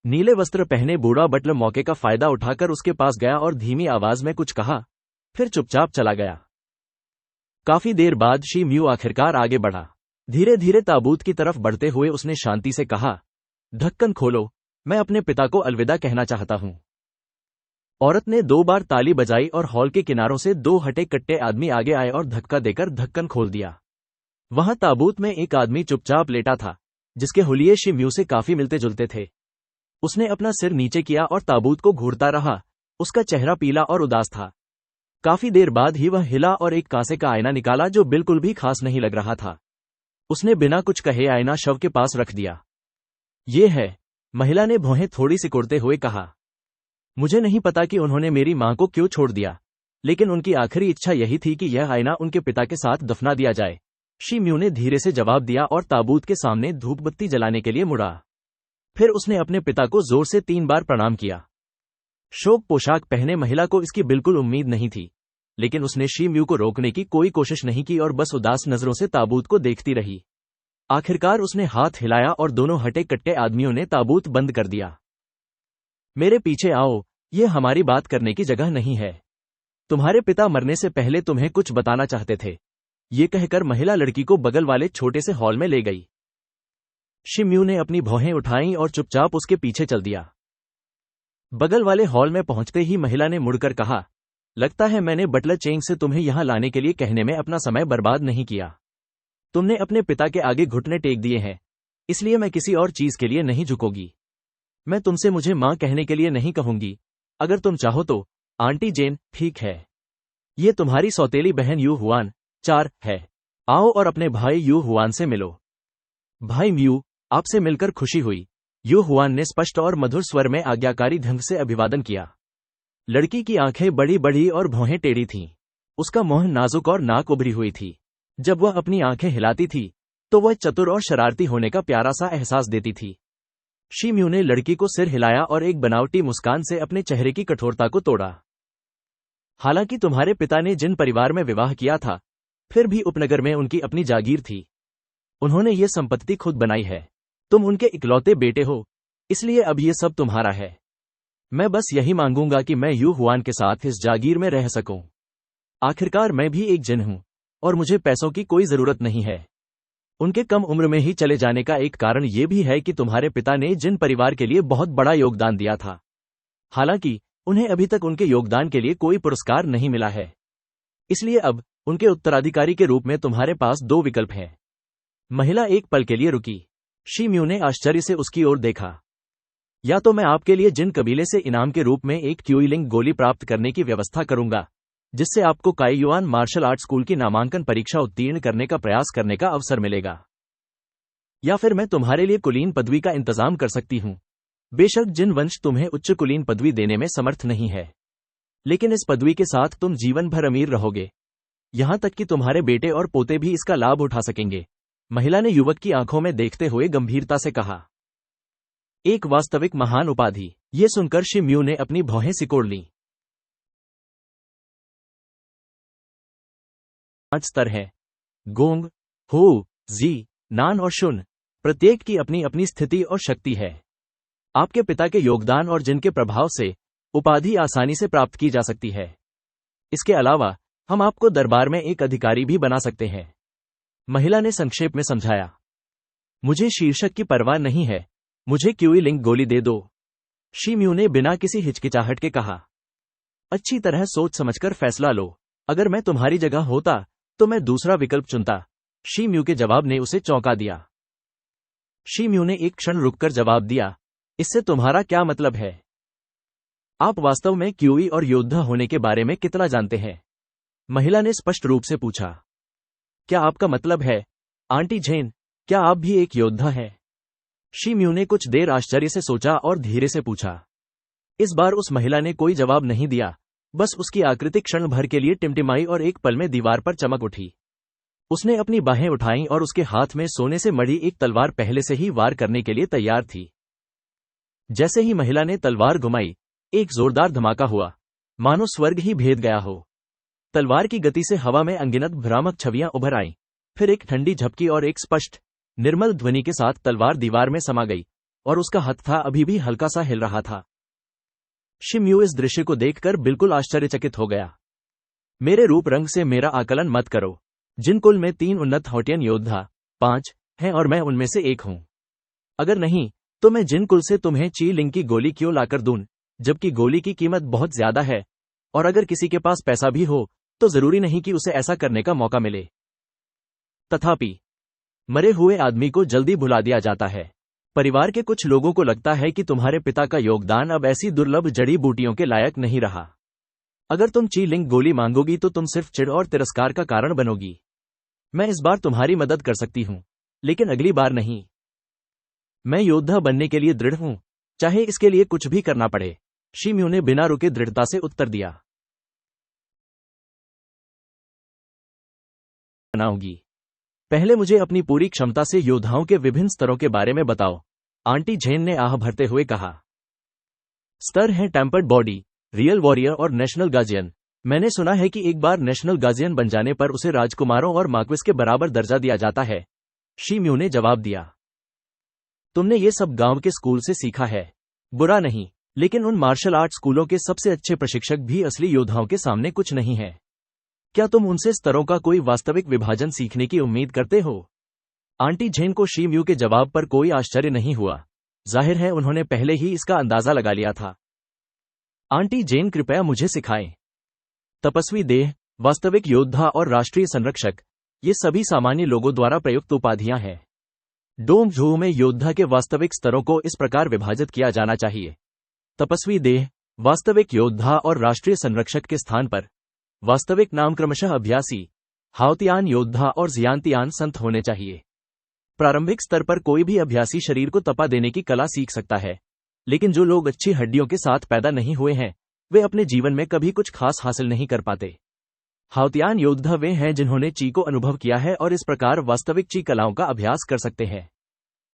नीले वस्त्र पहने बूढ़ा बटलर मौके का फायदा उठाकर उसके पास गया और धीमी आवाज में कुछ कहा, फिर चुपचाप चला गया। काफी देर बाद शिम्यू आखिरकार आगे बढ़ा। धीरे धीरे ताबूत की तरफ बढ़ते हुए उसने शांति से कहा, ढक्कन खोलो, मैं अपने पिता को अलविदा कहना चाहता हूं। औरत ने 2 बार ताली बजाई और हॉल के किनारों से 2 हटे कट्टे आदमी आगे आए और धक्का देकर ढक्कन खोल दिया। वहां ताबूत में एक आदमी चुपचाप लेटा था, जिसके हुलिये शिम्यू से काफी मिलते जुलते थे। उसने अपना सिर नीचे किया और ताबूत को घूरता रहा। उसका चेहरा पीला और उदास था। काफी देर बाद ही वह हिला और एक कांसे का आईना निकाला जो बिल्कुल भी खास नहीं लग रहा था। उसने बिना कुछ कहे आईना शव के पास रख दिया। ये है, महिला ने भौहें थोड़ी सिकुड़ते हुए कहा। मुझे नहीं पता कि उन्होंने मेरी मां को क्यों छोड़ दिया, लेकिन उनकी आखिरी इच्छा यही थी कि यह आईना उनके पिता के साथ दफना दिया जाए। शिम्यू ने धीरे से जवाब दिया और ताबूत के सामने धूप बत्ती जलाने के लिए मुड़ा। फिर उसने अपने पिता को जोर से 3 बार प्रणाम किया। शोक पोशाक पहने महिला को इसकी बिल्कुल उम्मीद नहीं थी, लेकिन उसने शिम्यू को रोकने की कोई कोशिश नहीं की और बस उदास नजरों से ताबूत को देखती रही। आखिरकार उसने हाथ हिलाया और दोनों हटे कट्टे आदमियों ने ताबूत बंद कर दिया। मेरे पीछे आओ, यह हमारी बात करने की जगह नहीं है। तुम्हारे पिता मरने से पहले तुम्हें कुछ बताना चाहते थे। ये कहकर महिला लड़की को बगल वाले छोटे से हॉल में ले गई। शिम्यू ने अपनी भौहें उठाईं और चुपचाप उसके पीछे चल दिया। बगल वाले हॉल में पहुंचते ही महिला ने मुड़कर कहा, लगता है मैंने बटलर चेंग से तुम्हें यहां लाने के लिए कहने में अपना समय बर्बाद नहीं किया। तुमने अपने पिता के आगे घुटने टेक दिए हैं, इसलिए मैं किसी और चीज के लिए नहीं झुकूंगी। मैं तुमसे मुझे मां कहने के लिए नहीं कहूंगी। अगर तुम चाहो तो आंटी जेन, ठीक है। ये तुम्हारी सौतेली बहन यू हुआन 4 है। आओ और अपने भाई यू हुआन से मिलो। भाई म्यू, आपसे मिलकर खुशी हुई। यू हुआन ने स्पष्ट और मधुर स्वर में आज्ञाकारी ढंग से अभिवादन किया। लड़की की आंखें बड़ी बड़ी और भौहें टेढ़ी थीं। उसका मुंह नाजुक और नाक उभरी हुई थी। जब वह अपनी आंखें हिलाती थी, तो वह चतुर और शरारती होने का प्यारा सा एहसास देती थी। शिम्यू ने लड़की को सिर हिलाया और एक बनावटी मुस्कान से अपने चेहरे की कठोरता को तोड़ा। हालांकि तुम्हारे पिता ने जिन परिवार में विवाह किया था, फिर भी उपनगर में उनकी अपनी जागीर थी। उन्होंने ये संपत्ति खुद बनाई है। तुम उनके इकलौते बेटे हो, इसलिए अब ये सब तुम्हारा है। मैं बस यही मांगूंगा कि मैं यू हुआन के साथ इस जागीर में रह सकूं। आखिरकार मैं भी एक जिन हूं और मुझे पैसों की कोई जरूरत नहीं है। उनके कम उम्र में ही चले जाने का एक कारण ये भी है कि तुम्हारे पिता ने जिन परिवार के लिए बहुत बड़ा योगदान दिया था। हालांकि उन्हें अभी तक उनके योगदान के लिए कोई पुरस्कार नहीं मिला है। इसलिए अब उनके उत्तराधिकारी के रूप में तुम्हारे पास 2 विकल्प हैं। महिला एक पल के लिए रुकी। शिम्यू ने आश्चर्य से उसकी ओर देखा। या तो मैं आपके लिए जिन कबीले से इनाम के रूप में एक क्यूइलिंग गोली प्राप्त करने की व्यवस्था करूंगा, जिससे आपको काईयुआन मार्शल आर्ट स्कूल की नामांकन परीक्षा उत्तीर्ण करने का प्रयास करने का अवसर मिलेगा। या फिर मैं तुम्हारे लिए कुलीन पदवी का इंतजाम कर सकती हूं। बेशक जिन वंश तुम्हें उच्च कुलीन पदवी देने में समर्थ नहीं है, लेकिन इस पदवी के साथ तुम जीवन भर अमीर रहोगे। यहां तक कि तुम्हारे बेटे और पोते भी इसका लाभ उठा सकेंगे। महिला ने युवक की आंखों में देखते हुए गंभीरता से कहा। एक वास्तविक महान उपाधि। ये सुनकर शिम्यू ने अपनी भौहें सिकोड़ लीं। 5 स्तर हैं। गोंग, हु, जी, नान और शुन। प्रत्येक की अपनी अपनी स्थिति और शक्ति है। आपके पिता के योगदान और जिनके प्रभाव से उपाधि आसानी से प्राप्त की जा सकती है। इसके अलावा हम आपको दरबार में एक अधिकारी भी बना सकते हैं। महिला ने संक्षेप में समझाया। मुझे शीर्षक की परवाह नहीं है, मुझे क्यूई लिंक गोली दे दो, शी म्यू ने बिना किसी हिचकिचाहट के कहा। अच्छी तरह सोच समझकर फैसला लो, अगर मैं तुम्हारी जगह होता तो मैं दूसरा विकल्प चुनता, शी म्यू के जवाब ने उसे चौंका दिया। शी म्यू ने एक क्षण रुककर जवाब दिया, इससे तुम्हारा क्या मतलब है? आप वास्तव में क्यूई और योद्धा होने के बारे में कितना जानते हैं? महिला ने स्पष्ट रूप से पूछा। क्या आपका मतलब है, आंटी झेन, क्या आप भी एक योद्धा हैं? शी म्यू ने कुछ देर आश्चर्य से सोचा और धीरे से पूछा। इस बार उस महिला ने कोई जवाब नहीं दिया, बस उसकी आकृति क्षण भर के लिए टिमटिमाई और एक पल में दीवार पर चमक उठी। उसने अपनी बाहें उठाईं और उसके हाथ में सोने से मढ़ी एक तलवार पहले से ही वार करने के लिए तैयार थी। जैसे ही महिला ने तलवार घुमाई, एक जोरदार धमाका हुआ, मानो स्वर्ग ही भेद गया हो। तलवार की गति से हवा में अनगिनत भ्रामक छवियां उभर आईं, फिर एक ठंडी झपकी और एक स्पष्ट, निर्मल ध्वनि के साथ तलवार दीवार में समा गई और उसका हत्था अभी भी हल्का सा हिल रहा था। शी म्यू इस दृश्य को देखकर बिल्कुल आश्चर्यचकित हो गया। मेरे रूप रंग से मेरा आकलन मत करो। जिन कुल में 3 उन्नत हॉटियन योद्धा 5 हैं और मैं उनमें से एक हूं। अगर नहीं तो मैं जिन कुल से तुम्हें ची लिंग की गोली क्यों लाकर दूं, जबकि गोली की कीमत बहुत ज्यादा है, और अगर किसी के पास पैसा भी हो तो जरूरी नहीं कि उसे ऐसा करने का मौका मिले। तथापि मरे हुए आदमी को जल्दी भुला दिया जाता है। परिवार के कुछ लोगों को लगता है कि तुम्हारे पिता का योगदान अब ऐसी दुर्लभ जड़ी बूटियों के लायक नहीं रहा। अगर तुम ची लिंग गोली मांगोगी तो तुम सिर्फ चिढ़ और तिरस्कार का कारण बनोगी। मैं इस बार तुम्हारी मदद कर सकती हूं, लेकिन अगली बार नहीं। मैं योद्धा बनने के लिए दृढ़ हूं, चाहे इसके लिए कुछ भी करना पड़े, शी म्यू ने बिना रुके दृढ़ता से उत्तर दिया। बनाऊंगी। पहले मुझे अपनी पूरी क्षमता से योद्धाओं के विभिन्न स्तरों के बारे में बताओ, आंटी झेन ने आह भरते हुए कहा। स्तर हैं टेम्पर्ड बॉडी, रियल वॉरियर और नेशनल गार्जियन। मैंने सुना है कि एक बार नेशनल गार्जियन बन जाने पर उसे राजकुमारों और मार्क्विस के बराबर दर्जा दिया जाता है, शी म्यू ने जवाब दिया। तुमने ये सब गांव के स्कूल से सीखा है। बुरा नहीं, लेकिन उन मार्शल आर्ट स्कूलों के सबसे अच्छे प्रशिक्षक भी असली योद्धाओं के सामने कुछ नहीं है। क्या तुम उनसे स्तरों का कोई वास्तविक विभाजन सीखने की उम्मीद करते हो? आंटी झेन को शी म्यू के जवाब पर कोई आश्चर्य नहीं हुआ। जाहिर है उन्होंने पहले ही इसका अंदाजा लगा लिया था। आंटी जेन, कृपया मुझे सिखाएं। तपस्वी देह, वास्तविक योद्धा और राष्ट्रीय संरक्षक, ये सभी सामान्य लोगों द्वारा प्रयुक्त उपाधियां हैं। डोंग झू में योद्धा के वास्तविक स्तरों को इस प्रकार विभाजित किया जाना चाहिए। तपस्वी देह, वास्तविक योद्धा और राष्ट्रीय संरक्षक के स्थान पर वास्तविक नाम क्रमशः अभ्यासी, हाओतियान योद्धा और जियांतियान संत होने चाहिए। प्रारंभिक स्तर पर कोई भी अभ्यासी शरीर को तपा देने की कला सीख सकता है, लेकिन जो लोग अच्छी हड्डियों के साथ पैदा नहीं हुए हैं, वे अपने जीवन में कभी कुछ खास हासिल नहीं कर पाते। हाओतियान योद्धा वे हैं जिन्होंने ची को अनुभव किया है और इस प्रकार वास्तविक ची कलाओं का अभ्यास कर सकते हैं।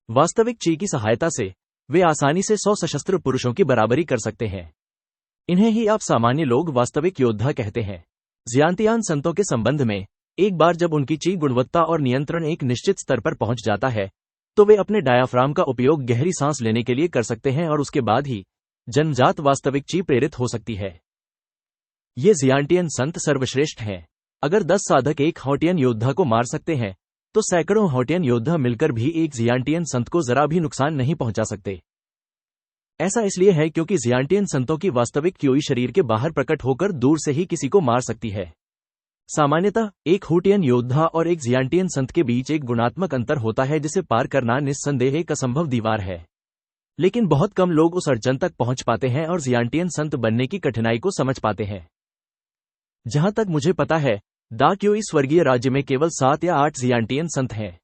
वास्तविक ची की सहायता से वे आसानी से 100 सशस्त्र पुरुषों की बराबरी कर सकते हैं। इन्हें ही आप सामान्य लोग वास्तविक योद्धा कहते हैं। जियांतियान संतों के संबंध में, एक बार जब उनकी ची गुणवत्ता और नियंत्रण एक निश्चित स्तर पर पहुंच जाता है, तो वे अपने डायाफ्राम का उपयोग गहरी सांस लेने के लिए कर सकते हैं और उसके बाद ही जन्मजात वास्तविक ची प्रेरित हो सकती है। ये जियांटियन संत सर्वश्रेष्ठ हैं। अगर 10 साधक एक हॉटियन योद्धा को मार सकते हैं, तो सैकड़ों हॉटियन योद्धा मिलकर भी एक जियांटियन संत को जरा भी नुकसान नहीं पहुंचा सकते। ऐसा इसलिए है क्योंकि जियांटियन संतों की वास्तविक क्यूई शरीर के बाहर प्रकट होकर दूर से ही किसी को मार सकती है। सामान्यतः एक हूटियन योद्धा और एक जियांटियन संत के बीच एक गुणात्मक अंतर होता है जिसे पार करना निस्संदेह एक असंभव दीवार है। लेकिन बहुत कम लोग उस अड़चन तक पहुंच पाते हैं और जियांटियन संत बनने की कठिनाई को समझ पाते हैं। जहां तक मुझे पता है, दा क्यूई स्वर्गीय राज्य में केवल 7 या 8 जियांटियन संत हैं,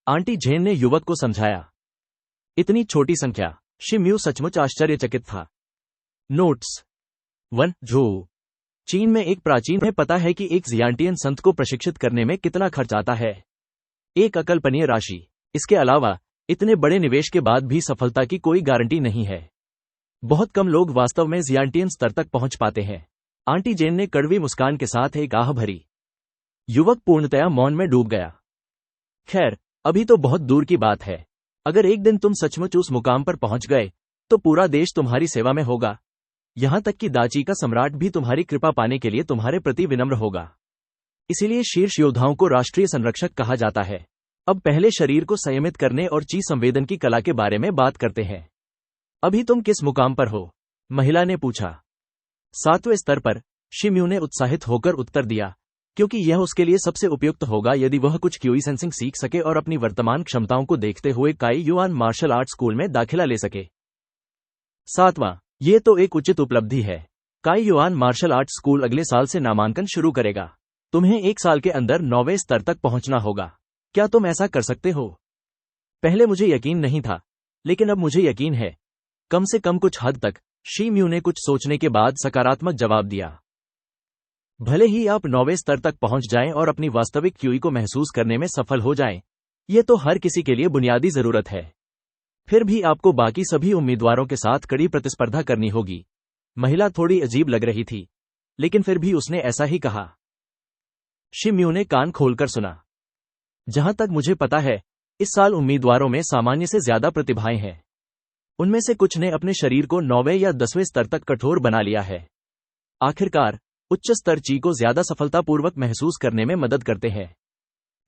आंटी झेन ने युवक को समझाया। इतनी छोटी संख्या, शी म्यू सचमुच आश्चर्यचकित था। नोट्स 1. झू चीन में एक प्राचीन में पता है कि एक जियांटियन संत को प्रशिक्षित करने में कितना खर्च आता है। एक अकल्पनीय राशि। इसके अलावा इतने बड़े निवेश के बाद भी सफलता की कोई गारंटी नहीं है। बहुत कम लोग वास्तव में जियांटियन स्तर तक पहुंच पाते हैं। आंटी जेन ने कड़वी मुस्कान के साथ एक आह भरी। युवक पूर्णतया मौन में डूब गया। खैर, अभी तो बहुत दूर की बात है। अगर एक दिन तुम सचमुच उस मुकाम पर पहुंच गए, तो पूरा देश तुम्हारी सेवा में होगा। यहां तक कि दाची का सम्राट भी तुम्हारी कृपा पाने के लिए तुम्हारे प्रति विनम्र होगा। इसीलिए शीर्ष योद्धाओं को राष्ट्रीय संरक्षक कहा जाता है। अब पहले शरीर को संयमित करने और ची संवेदन की कला के बारे में बात करते हैं। अभी तुम किस मुकाम पर हो? महिला ने पूछा। 7वें स्तर पर, शिम्यू ने उत्साहित होकर उत्तर दिया, क्योंकि यह उसके लिए सबसे उपयुक्त होगा यदि वह कुछ क्यूई सेंसिंग सीख सके और अपनी वर्तमान क्षमताओं को देखते हुए काई युआन मार्शल आर्ट स्कूल में दाखिला ले सके। 7वां, ये तो एक उचित उपलब्धि है। काई युआन मार्शल आर्ट स्कूल अगले साल से नामांकन शुरू करेगा। तुम्हें 1 साल के अंदर 9वें स्तर तक पहुंचना होगा। क्या तुम ऐसा कर सकते हो? पहले मुझे यकीन नहीं था, लेकिन अब मुझे यकीन है। कम से कम कुछ हद तक, शिम्यू ने कुछ सोचने के बाद सकारात्मक जवाब दिया। भले ही आप 9वें स्तर तक पहुंच जाएं और अपनी वास्तविक क्यूई को महसूस करने में सफल हो जाएं, यह तो हर किसी के लिए बुनियादी जरूरत है। फिर भी आपको बाकी सभी उम्मीदवारों के साथ कड़ी प्रतिस्पर्धा करनी होगी। महिला थोड़ी अजीब लग रही थी, लेकिन फिर भी उसने ऐसा ही कहा। शिम्यू ने कान खोलकर सुना। जहां तक मुझे पता है, इस साल उम्मीदवारों में सामान्य से ज्यादा प्रतिभाएं हैं। उनमें से कुछ ने अपने शरीर को 9वें या 10वें स्तर तक कठोर बना लिया है। आखिरकार, उच्च स्तर ची को ज्यादा सफलतापूर्वक महसूस करने में मदद करते हैं।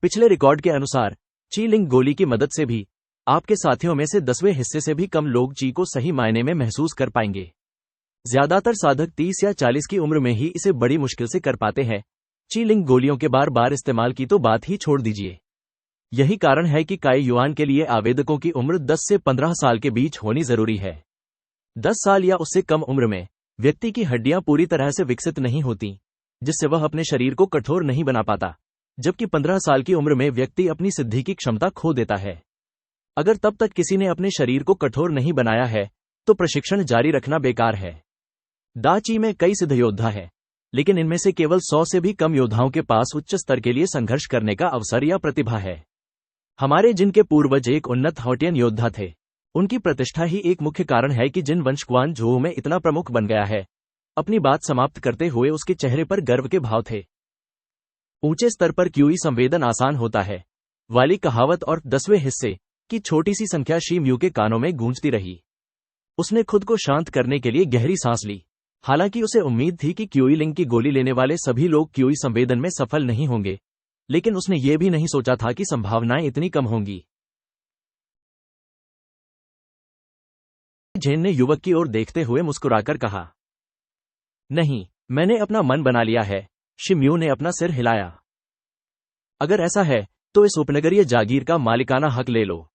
पिछले रिकॉर्ड के अनुसार, ची लिंग गोली की मदद से भी, आपके साथियों में से 10वें हिस्से से भी कम लोग ची को सही मायने में महसूस कर पाएंगे। ज्यादातर साधक 30 या 40 की उम्र में ही इसे बड़ी मुश्किल से कर पाते हैं। ची लिंग गोलियों के बार बार इस्तेमाल की तो बात ही छोड़ दीजिए। यही कारण है कि काई युआन के लिए आवेदकों की उम्र 10 से 15 साल के बीच होनी जरूरी है। 10 साल या उससे कम उम्र में, व्यक्ति की हड्डियां पूरी तरह से विकसित नहीं होती, जिससे वह अपने शरीर को कठोर नहीं बना पाता, जबकि 15 साल की उम्र में व्यक्ति अपनी सिद्धि की क्षमता खो देता है। अगर तब तक किसी ने अपने शरीर को कठोर नहीं बनाया है, तो प्रशिक्षण जारी रखना बेकार है। दा ची में कई सिद्ध योद्धा है, लेकिन इनमें से केवल 100 से भी कम योद्धाओं के पास उच्च स्तर के लिए संघर्ष करने का अवसर या प्रतिभा है। हमारे जिनके पूर्वज एक उन्नत हॉटियन योद्धा थे, उनकी प्रतिष्ठा ही एक मुख्य कारण है कि जिन वंश क्वान झोऊ में इतना प्रमुख बन गया है। अपनी बात समाप्त करते हुए उसके चेहरे पर गर्व के भाव थे। ऊंचे स्तर पर क्यूई संवेदन आसान होता है वाली कहावत और 10वें हिस्से की छोटी सी संख्या शिम्यू के कानों में गूंजती रही। उसने खुद को शांत करने के लिए गहरी सांस ली। हालांकि उसे उम्मीद थी कि क्यूई लिंग की गोली लेने वाले सभी लोग क्यूई संवेदन में सफल नहीं होंगे, लेकिन उसने ये भी नहीं सोचा था कि संभावनाएं इतनी कम होंगी। जेन ने युवक की ओर देखते हुए मुस्कुराकर कहा। नहीं, मैंने अपना मन बना लिया है। शिम्यू ने अपना सिर हिलाया। अगर ऐसा है, तो इस उपनगरीय जागीर का मालिकाना हक ले लो।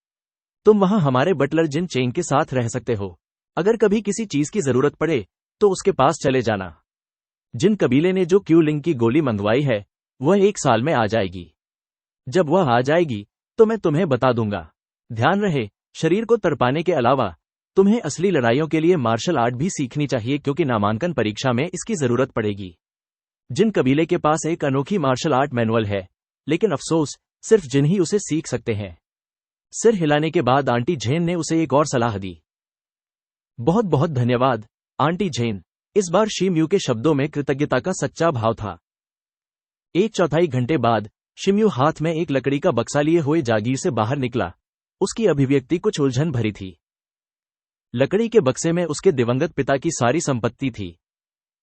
तुम वहां हमारे बटलर जिन चेंग के साथ रह सकते हो। अगर कभी किसी चीज की जरूरत पड़े, तो उसके पास चले जाना। जिन कबीले ने जो क्यू लिंग की गोली मंगवाई है, वह 1 साल में आ जाएगी। जब वह आ जाएगी, तो मैं तुम्हें बता दूंगा। ध्यान रहे, शरीर को तड़पाने के अलावा तुम्हें असली लड़ाइयों के लिए मार्शल आर्ट भी सीखनी चाहिए, क्योंकि नामांकन परीक्षा में इसकी जरूरत पड़ेगी। जिन कबीले के पास एक अनोखी मार्शल आर्ट मैनुअल है, लेकिन अफसोस, सिर्फ जिन ही उसे सीख सकते हैं। सिर हिलाने के बाद आंटी झेन ने उसे एक और सलाह दी। बहुत बहुत धन्यवाद, आंटी झेन। इस बार शिम्यू के शब्दों में कृतज्ञता का सच्चा भाव था। 1/4 घंटे बाद, शिम्यू हाथ में एक लकड़ी का बक्सा लिए हुए जागीर से बाहर निकला। उसकी अभिव्यक्ति कुछ उलझन भरी थी। लकड़ी के बक्से में उसके दिवंगत पिता की सारी संपत्ति थी।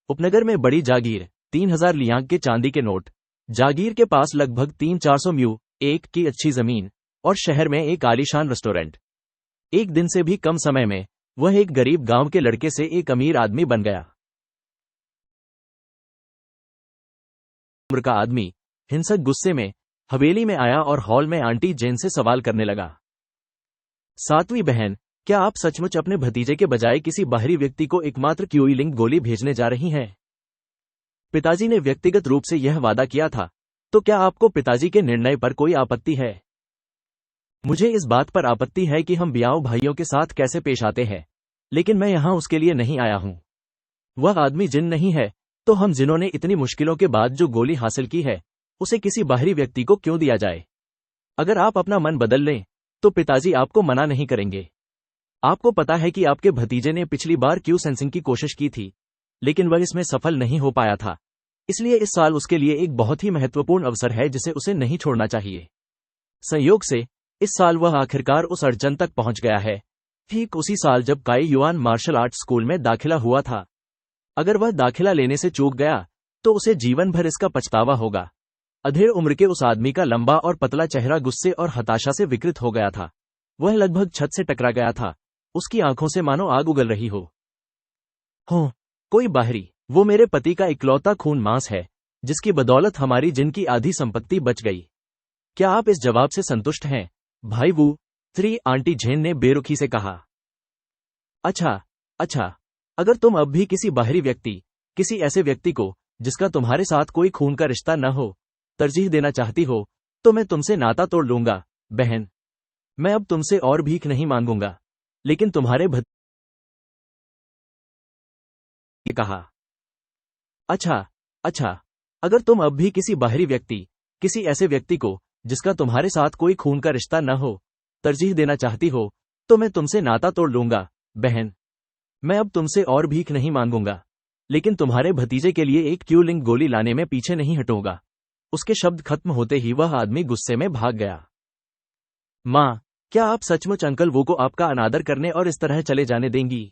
उपनगर में बड़ी जागीर, 3000 लियांग के चांदी के नोट, जागीर के पास लगभग 300-400 म्यू एक की अच्छी जमीन, और शहर में एक आलीशान रेस्टोरेंट। एक दिन से भी कम समय में वह एक गरीब गांव के लड़के से एक अमीर आदमी बन गया। उम्र का आदमी हिंसक गुस्से में हवेली में आया और हॉल में आंटी जेन से सवाल करने लगा। 7वीं बहन, क्या आप सचमुच अपने भतीजे के बजाय किसी बाहरी व्यक्ति को एकमात्र क्यूई लिंग गोली भेजने जा रही हैं? पिताजी ने व्यक्तिगत रूप से यह वादा किया था, तो क्या आपको पिताजी के निर्णय पर कोई आपत्ति है? मुझे इस बात पर आपत्ति है कि हम बियाओ भाइयों के साथ कैसे पेश आते हैं, लेकिन मैं यहां उसके लिए नहीं आया हूं। वह आदमी जिन नहीं है, तो हम जिन्होंने इतनी मुश्किलों के बाद जो गोली हासिल की है, उसे किसी बाहरी व्यक्ति को क्यों दिया जाए? अगर आप अपना मन बदल लें, तो पिताजी आपको मना नहीं करेंगे। आपको पता है कि आपके भतीजे ने पिछली बार क्यू सेंसिंग की कोशिश की थी, लेकिन वह इसमें सफल नहीं हो पाया था। इसलिए इस साल उसके लिए एक बहुत ही महत्वपूर्ण अवसर है जिसे उसे नहीं छोड़ना चाहिए। संयोग से इस साल वह आखिरकार उस अड़चन तक पहुंच गया है, ठीक उसी साल जब काई युआन मार्शल आर्ट स्कूल में दाखिला हुआ था। अगर वह दाखिला लेने से चूक गया, तो उसे जीवन भर इसका पछतावा होगा। अधेड़ उम्र के उस आदमी का लंबा और पतला चेहरा गुस्से और हताशा से विकृत हो गया था। वह लगभग छत से टकरा गया था। उसकी आंखों से मानो आग उगल रही हो। कोई बाहरी, वो मेरे पति का इकलौता खून मांस है, जिसकी बदौलत हमारी जिनकी आधी संपत्ति बच गई। क्या आप इस जवाब से संतुष्ट हैं, भाई वू? आंटी झेन ने बेरुखी से कहा। अच्छा, अगर तुम अब भी किसी बाहरी व्यक्ति, किसी ऐसे व्यक्ति को जिसका तुम्हारे साथ कोई खून का रिश्ता न हो, तरजीह देना चाहती हो, तो मैं तुमसे नाता तोड़ लूंगा, बहन। मैं अब तुमसे और भीख नहीं मांगूंगा, लेकिन तुम्हारे कहा। अच्छा, अगर तुम अब भी किसी बाहरी व्यक्ति, किसी ऐसे व्यक्ति को जिसका तुम्हारे साथ कोई खून का रिश्ता न हो, तरजीह देना चाहती हो, तो मैं तुमसे नाता तोड़ लूंगा, बहन। मैं अब तुमसे और भीख नहीं मांगूंगा, लेकिन तुम्हारे भतीजे के लिए एक क्यूलिंग गोली लाने में पीछे नहीं हटूंगा। उसके शब्द खत्म होते ही वह आदमी गुस्से में भाग गया। मां, क्या आप सचमुच अंकल वो को आपका अनादर करने और इस तरह चले जाने देंगी?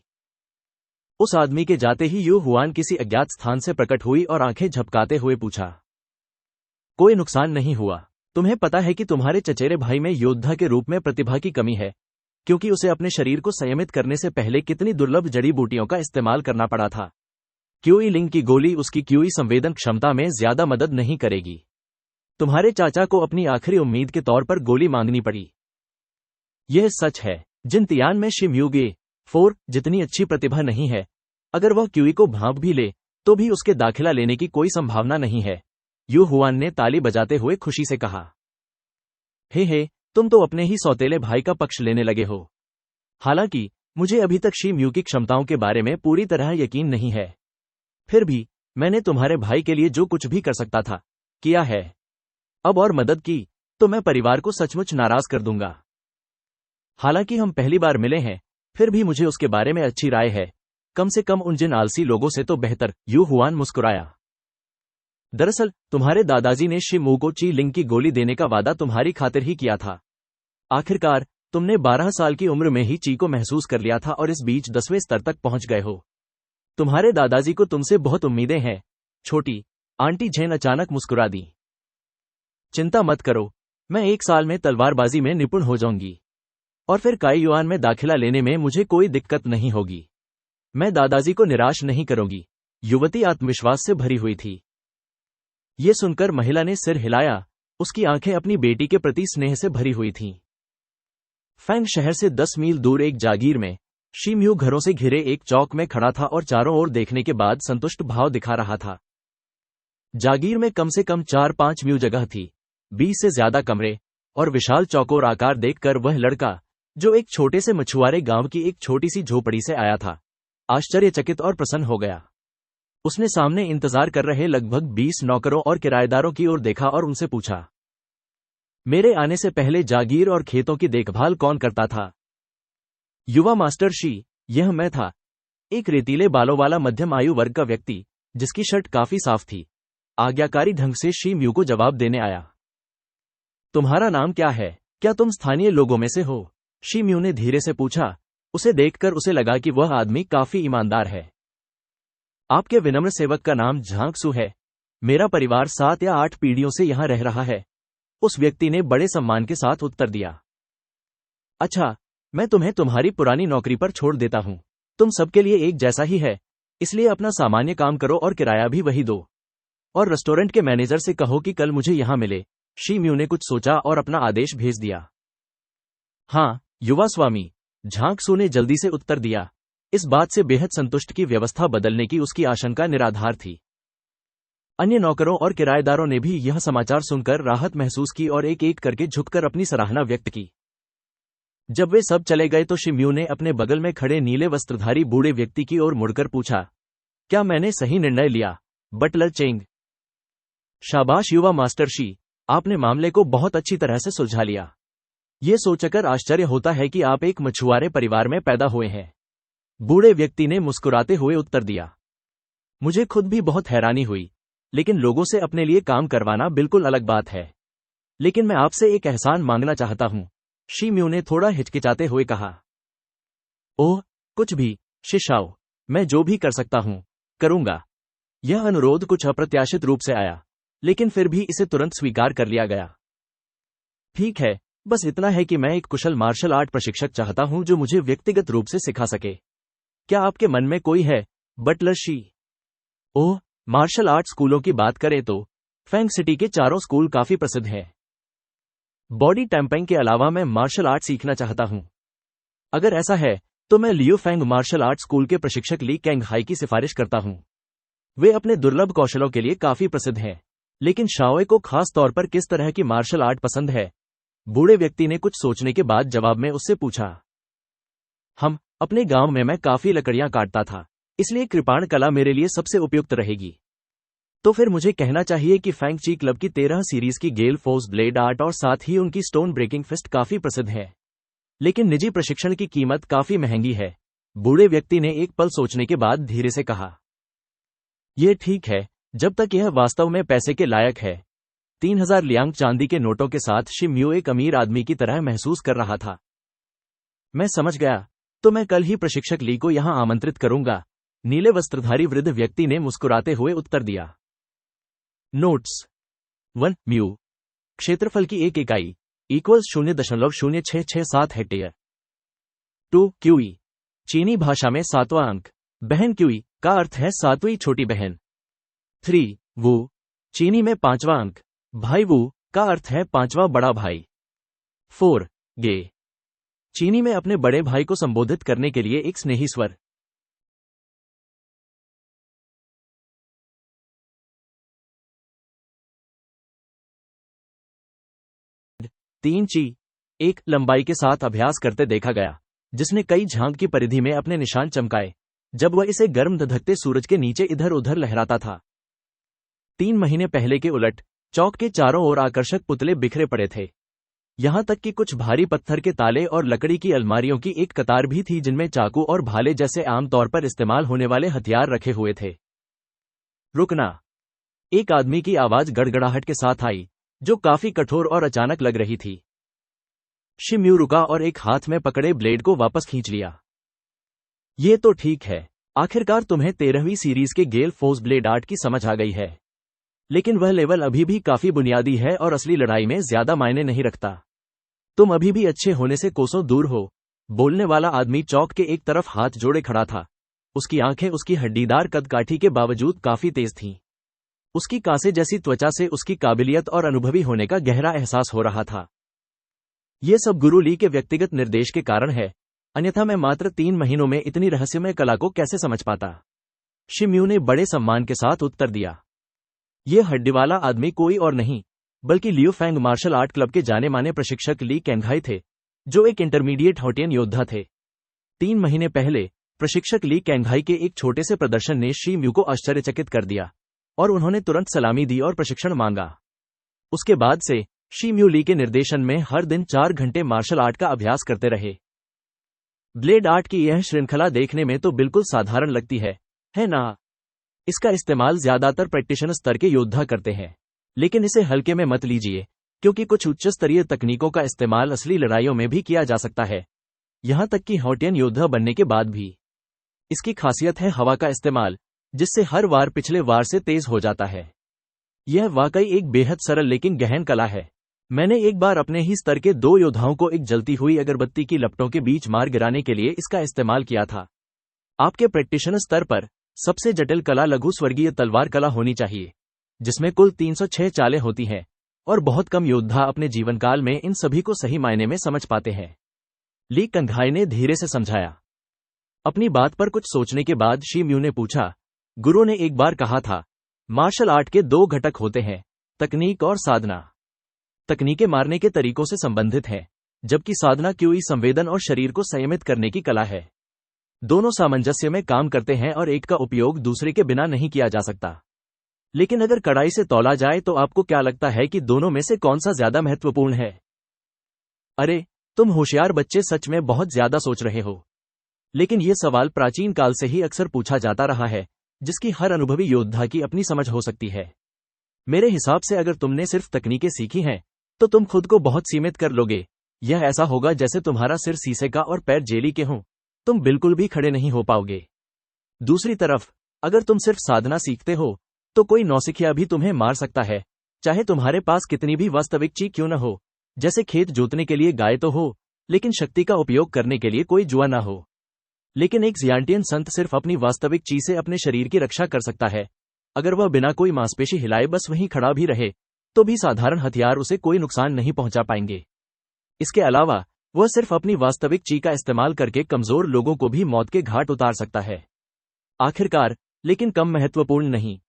उस आदमी के जाते ही यू हुआन किसी अज्ञात स्थान से प्रकट हुई और आंखें झपकाते हुए पूछा। कोई नुकसान नहीं हुआ। तुम्हें पता है कि तुम्हारे चचेरे भाई में योद्धा के रूप में प्रतिभा की कमी है, क्योंकि उसे अपने शरीर को संयमित करने से पहले कितनी दुर्लभ जड़ी बूटियों का इस्तेमाल करना पड़ा था। क्यूई लिंग की गोली उसकी क्यूई संवेदन क्षमता में ज्यादा मदद नहीं करेगी। तुम्हारे चाचा को अपनी आखिरी उम्मीद के तौर पर गोली मांगनी पड़ी। यह सच है। जिनतियान में शिमयुगे 4 जितनी अच्छी प्रतिभा नहीं है, अगर वह क्यूई को भांप भी ले तो भी उसके दाखिला लेने की कोई संभावना नहीं है, यू हुआन ने ताली बजाते हुए खुशी से कहा। हे, तुम तो अपने ही सौतेले भाई का पक्ष लेने लगे हो। हालांकि मुझे अभी तक शिमयू की क्षमताओं के बारे में पूरी तरह यकीन नहीं है। फिर भी मैंने तुम्हारे भाई के लिए जो कुछ भी कर सकता था, किया है। अब और मदद की तो मैं परिवार को सचमुच नाराज कर दूंगा। हालांकि हम पहली बार मिले हैं, फिर भी मुझे उसके बारे में अच्छी राय है, कम से कम उन जिन आलसी लोगों से तो बेहतर, यू हुआन मुस्कुराया। दरअसल तुम्हारे दादाजी ने शिमू को ची लिंग की गोली देने का वादा तुम्हारी खातिर ही किया था। आखिरकार तुमने 12 साल की उम्र में ही ची को महसूस कर लिया था और इस बीच 10वें स्तर तक पहुंच गए हो। तुम्हारे दादाजी को तुमसे बहुत उम्मीदें हैं, छोटी आंटी झेन अचानक मुस्कुरा दी। चिंता मत करो, मैं 1 साल में तलवारबाजी में निपुण हो जाऊंगी, और फिर काई युआन में दाखिला लेने में मुझे कोई दिक्कत नहीं होगी। मैं दादाजी को निराश नहीं करूंगी। युवती आत्मविश्वास से भरी हुई थी। ये सुनकर महिला ने सिर हिलाया। उसकी आंखें अपनी बेटी के प्रति स्नेह से भरी हुई थीं। फैंग शहर से 10 मील दूर एक जागीर में शिमयू घरों से घिरे एक चौक में खड़ा था और चारों ओर देखने के बाद संतुष्ट भाव दिखा रहा था। जागीर में कम से कम 4-5 म्यू जगह थी, 20 से ज्यादा कमरे और विशाल चौकोर आकार देखकर वह लड़का, जो एक छोटे से मछुआरे गांव की एक छोटी सी झोपड़ी से आया था, आश्चर्यचकित और प्रसन्न हो गया। उसने सामने इंतजार कर रहे लगभग 20 नौकरों और किराएदारों की ओर देखा और उनसे पूछा, मेरे आने से पहले जागीर और खेतों की देखभाल कौन करता था? युवा मास्टर शी, यह मैं था। एक रेतीले बालों वाला मध्यम आयु वर्ग का व्यक्ति, जिसकी शर्ट काफी साफ थी, आज्ञाकारी ढंग से शी म्यू को जवाब देने आया। तुम्हारा नाम क्या है? क्या तुम स्थानीय लोगों में से हो? शी म्यू ने धीरे से पूछा। उसे देखकर उसे लगा कि वह आदमी काफी ईमानदार है। आपके विनम्र सेवक का नाम झांग सू है। मेरा परिवार 7 या 8 पीढ़ियों से यहां रह रहा है, उस व्यक्ति ने बड़े सम्मान के साथ उत्तर दिया। अच्छा, मैं तुम्हें तुम्हारी पुरानी नौकरी पर छोड़ देता हूं। तुम सबके लिए एक जैसा ही है, इसलिए अपना सामान्य काम करो और किराया भी वही दो। और रेस्टोरेंट के मैनेजर से कहो कि कल मुझे यहां मिले। शी म्यू ने कुछ सोचा और अपना आदेश भेज दिया। हाँ, युवा स्वामी, झांग सू ने जल्दी से उत्तर दिया। इस बात से बेहद संतुष्ट की व्यवस्था बदलने की उसकी आशंका निराधार थी। अन्य नौकरों और किराएदारों ने भी यह समाचार सुनकर राहत महसूस की और एक एक करके झुककर अपनी सराहना व्यक्त की। जब वे सब चले गए तो शिम्यू ने अपने बगल में खड़े नीले वस्त्रधारी बूढ़े व्यक्ति की ओर मुड़कर पूछा, क्या मैंने सही निर्णय लिया, बटलर चेंग? शाबाश युवा मास्टर शी, आपने मामले को बहुत अच्छी तरह से सुलझा लिया। ये सोचकर आश्चर्य होता है कि आप एक मछुआरे परिवार में पैदा हुए हैं। बूढ़े व्यक्ति ने मुस्कुराते हुए उत्तर दिया। मुझे खुद भी बहुत हैरानी हुई, लेकिन लोगों से अपने लिए काम करवाना बिल्कुल अलग बात है। लेकिन मैं आपसे एक एहसान मांगना चाहता हूं, शी म्यू ने थोड़ा हिचकिचाते हुए कहा। ओह, कुछ भी, शिशाओ, मैं जो भी कर सकता हूं, करूंगा। यह अनुरोध कुछ अप्रत्याशित रूप से आया। लेकिन फिर भी इसे तुरंत स्वीकार कर लिया गया। ठीक है, बस इतना है कि मैं एक कुशल मार्शल आर्ट प्रशिक्षक चाहता हूं जो मुझे व्यक्तिगत रूप से सिखा सके। क्या आपके मन में कोई है? Butler she. Oh, martial art स्कूलों की बात करें तो फैंग सिटी के चारों स्कूल काफी प्रसिद्ध हैं। बॉडी टैंपिंग के अलावा मैं मार्शल आर्ट सीखना चाहता हूं। अगर ऐसा है तो मैं लियो फैंग मार्शल आर्ट स्कूल के प्रशिक्षक ली कैंग हाई की सिफारिश करता हूं। वे अपने दुर्लभ कौशलों के लिए काफी प्रसिद्ध हैं। लेकिन शाओए को खास तौर पर किस तरह की मार्शल आर्ट पसंद है? बूढ़े व्यक्ति ने कुछ सोचने के बाद जवाब में उससे पूछा। अपने गांव में मैं काफी लकड़ियां काटता था, इसलिए कृपाण कला मेरे लिए सबसे उपयुक्त रहेगी। तो फिर मुझे कहना चाहिए कि फैंग ची क्लब की 13 सीरीज की गेल फोर्स ब्लेड आर्ट और साथ ही उनकी स्टोन ब्रेकिंग फिस्ट काफी प्रसिद्ध है। लेकिन निजी प्रशिक्षण की कीमत काफी महंगी है। बूढ़े व्यक्ति ने एक पल सोचने के बाद धीरे से कहा। यह ठीक है, जब तक यह वास्तव में पैसे के लायक है। 3000 लियांग चांदी के नोटों के साथ शिम्यो एक अमीर आदमी की तरह महसूस कर रहा था। मैं समझ गया, तो मैं कल ही प्रशिक्षक ली को यहां आमंत्रित करूंगा, नीले वस्त्रधारी वृद्ध व्यक्ति ने मुस्कुराते हुए उत्तर दिया। नोट्स 1 म्यू क्षेत्रफल की एक इकाई इक्वल्स 0.0667 हेक्टेयर। 2 क्यूई चीनी भाषा में 7वां अंक, बहन क्यूई का अर्थ है 7वीं छोटी बहन। 3 वू चीनी में 5वां अंक, भाई वू का अर्थ है 5वां बड़ा भाई। 4 गे चीनी में अपने बड़े भाई को संबोधित करने के लिए एक स्नेही स्वर। 3 ची एक लंबाई के साथ अभ्यास करते देखा गया, जिसने कई झांग की परिधि में अपने निशान चमकाए जब वह इसे गर्म धधकते सूरज के नीचे इधर उधर लहराता था। 3 महीने पहले के उलट चौक के चारों ओर आकर्षक पुतले बिखरे पड़े थे। यहां तक कि कुछ भारी पत्थर के ताले और लकड़ी की अलमारियों की एक कतार भी थी जिनमें चाकू और भाले जैसे आमतौर पर इस्तेमाल होने वाले हथियार रखे हुए थे। रुकना, एक आदमी की आवाज गड़गड़ाहट के साथ आई, जो काफी कठोर और अचानक लग रही थी। शिम्यू रुका और एक हाथ में पकड़े ब्लेड को वापस खींच लिया। ये तो ठीक है, आखिरकार तुम्हें 13वीं सीरीज के गेल फोर्स ब्लेड आर्ट की समझ आ गई है। लेकिन वह लेवल अभी भी काफी बुनियादी है और असली लड़ाई में ज्यादा मायने नहीं रखता। तुम अभी भी अच्छे होने से कोसों दूर हो। बोलने वाला आदमी चौक के एक तरफ हाथ जोड़े खड़ा था। उसकी आंखें उसकी हड्डीदार कदकाठी के बावजूद काफी तेज थीं। उसकी कांसे जैसी त्वचा से उसकी काबिलियत और अनुभवी होने का गहरा एहसास हो रहा था। ये सब गुरु ली के व्यक्तिगत निर्देश के कारण है, अन्यथा मैं मात्र 3 महीनों में इतनी रहस्यमय कला को कैसे समझ पाता? शिम्यू ने बड़े सम्मान के साथ उत्तर दिया। यह हड्डीवाला आदमी कोई और नहीं बल्कि लियो फैंग मार्शल आर्ट क्लब के जाने माने प्रशिक्षक ली कैंघाई थे, जो एक इंटरमीडिएट हॉटियन योद्धा थे। 3 महीने पहले प्रशिक्षक ली कैंघाई के एक छोटे से प्रदर्शन ने शिम्यू को आश्चर्यचकित कर दिया और उन्होंने तुरंत सलामी दी और प्रशिक्षण मांगा। उसके बाद से शिम्यू ली के निर्देशन में हर दिन 4 घंटे मार्शल आर्ट का अभ्यास करते रहे। ब्लेड आर्ट की यह श्रृंखला देखने में तो बिल्कुल साधारण लगती है ना? इसका इस्तेमाल ज्यादातर प्रैक्टिशनर स्तर के योद्धा करते हैं, लेकिन इसे हल्के में मत लीजिए, क्योंकि कुछ उच्च स्तरीय तकनीकों का इस्तेमाल असली लड़ाइयों में भी किया जा सकता है, यहां तक कि हॉटियन योद्धा बनने के बाद भी। इसकी खासियत है हवा का इस्तेमाल, जिससे हर वार पिछले वार से तेज हो जाता है। यह वाकई एक बेहद सरल लेकिन गहन कला है। मैंने एक बार अपने ही स्तर के 2 योद्धाओं को एक जलती हुई अगरबत्ती की लपटों के बीच मार गिराने के लिए इसका इस्तेमाल किया था। आपके प्रैक्टिशनर स्तर पर सबसे जटिल कला लघु स्वर्गीय तलवार कला होनी चाहिए, जिसमें कुल 306 चालें होती हैं, और बहुत कम योद्धा अपने जीवनकाल में इन सभी को सही मायने में समझ पाते हैं। ली कैंघाई ने धीरे से समझाया। अपनी बात पर कुछ सोचने के बाद शिम्यू ने पूछा, गुरु ने एक बार कहा था, मार्शल आर्ट के 2 घटक होते हैं, तकनीक और साधना। तकनीकें मारने के तरीकों से संबंधित हैं, जबकि साधना क्यूई संवेदन और शरीर को संयमित करने की कला है। दोनों सामंजस्य में काम करते हैं और एक का उपयोग दूसरे के बिना नहीं किया जा सकता। लेकिन अगर कड़ाई से तौला जाए तो आपको क्या लगता है कि दोनों में से कौन सा ज्यादा महत्वपूर्ण है? अरे, तुम होशियार बच्चे सच में बहुत ज्यादा सोच रहे हो। लेकिन यह सवाल प्राचीन काल से ही अक्सर पूछा जाता रहा है, जिसकी हर अनुभवी योद्धा की अपनी समझ हो सकती है। मेरे हिसाब से अगर तुमने सिर्फ तकनीकें सीखी हैं, तो तुम खुद को बहुत सीमित कर लोगे। यह ऐसा होगा जैसे तुम्हारा सिर शीशे का और पैर जेली के हों, तुम बिल्कुल भी खड़े नहीं हो पाओगे। दूसरी तरफ, अगर तुम सिर्फ साधना सीखते हो, तो कोई नौसिखिया भी तुम्हें मार सकता है, चाहे तुम्हारे पास कितनी भी वास्तविक ची क्यों न हो, जैसे खेत जोतने के लिए गाय तो हो, लेकिन शक्ति का उपयोग करने के लिए कोई जुआ ना हो। लेकिन एक जियांटियन संत सिर्फ अपनी वास्तविक ची से अपने शरीर की रक्षा कर सकता है। अगर वह बिना कोई मांसपेशी हिलाए बस वहीं खड़ा भी रहे, तो भी साधारण हथियार उसे कोई नुकसान नहीं पहुंचा पाएंगे। इसके अलावा वह सिर्फ अपनी वास्तविक ची का इस्तेमाल करके कमजोर लोगों को भी मौत के घाट उतार सकता है। आखिरकार, लेकिन कम महत्वपूर्ण नहीं,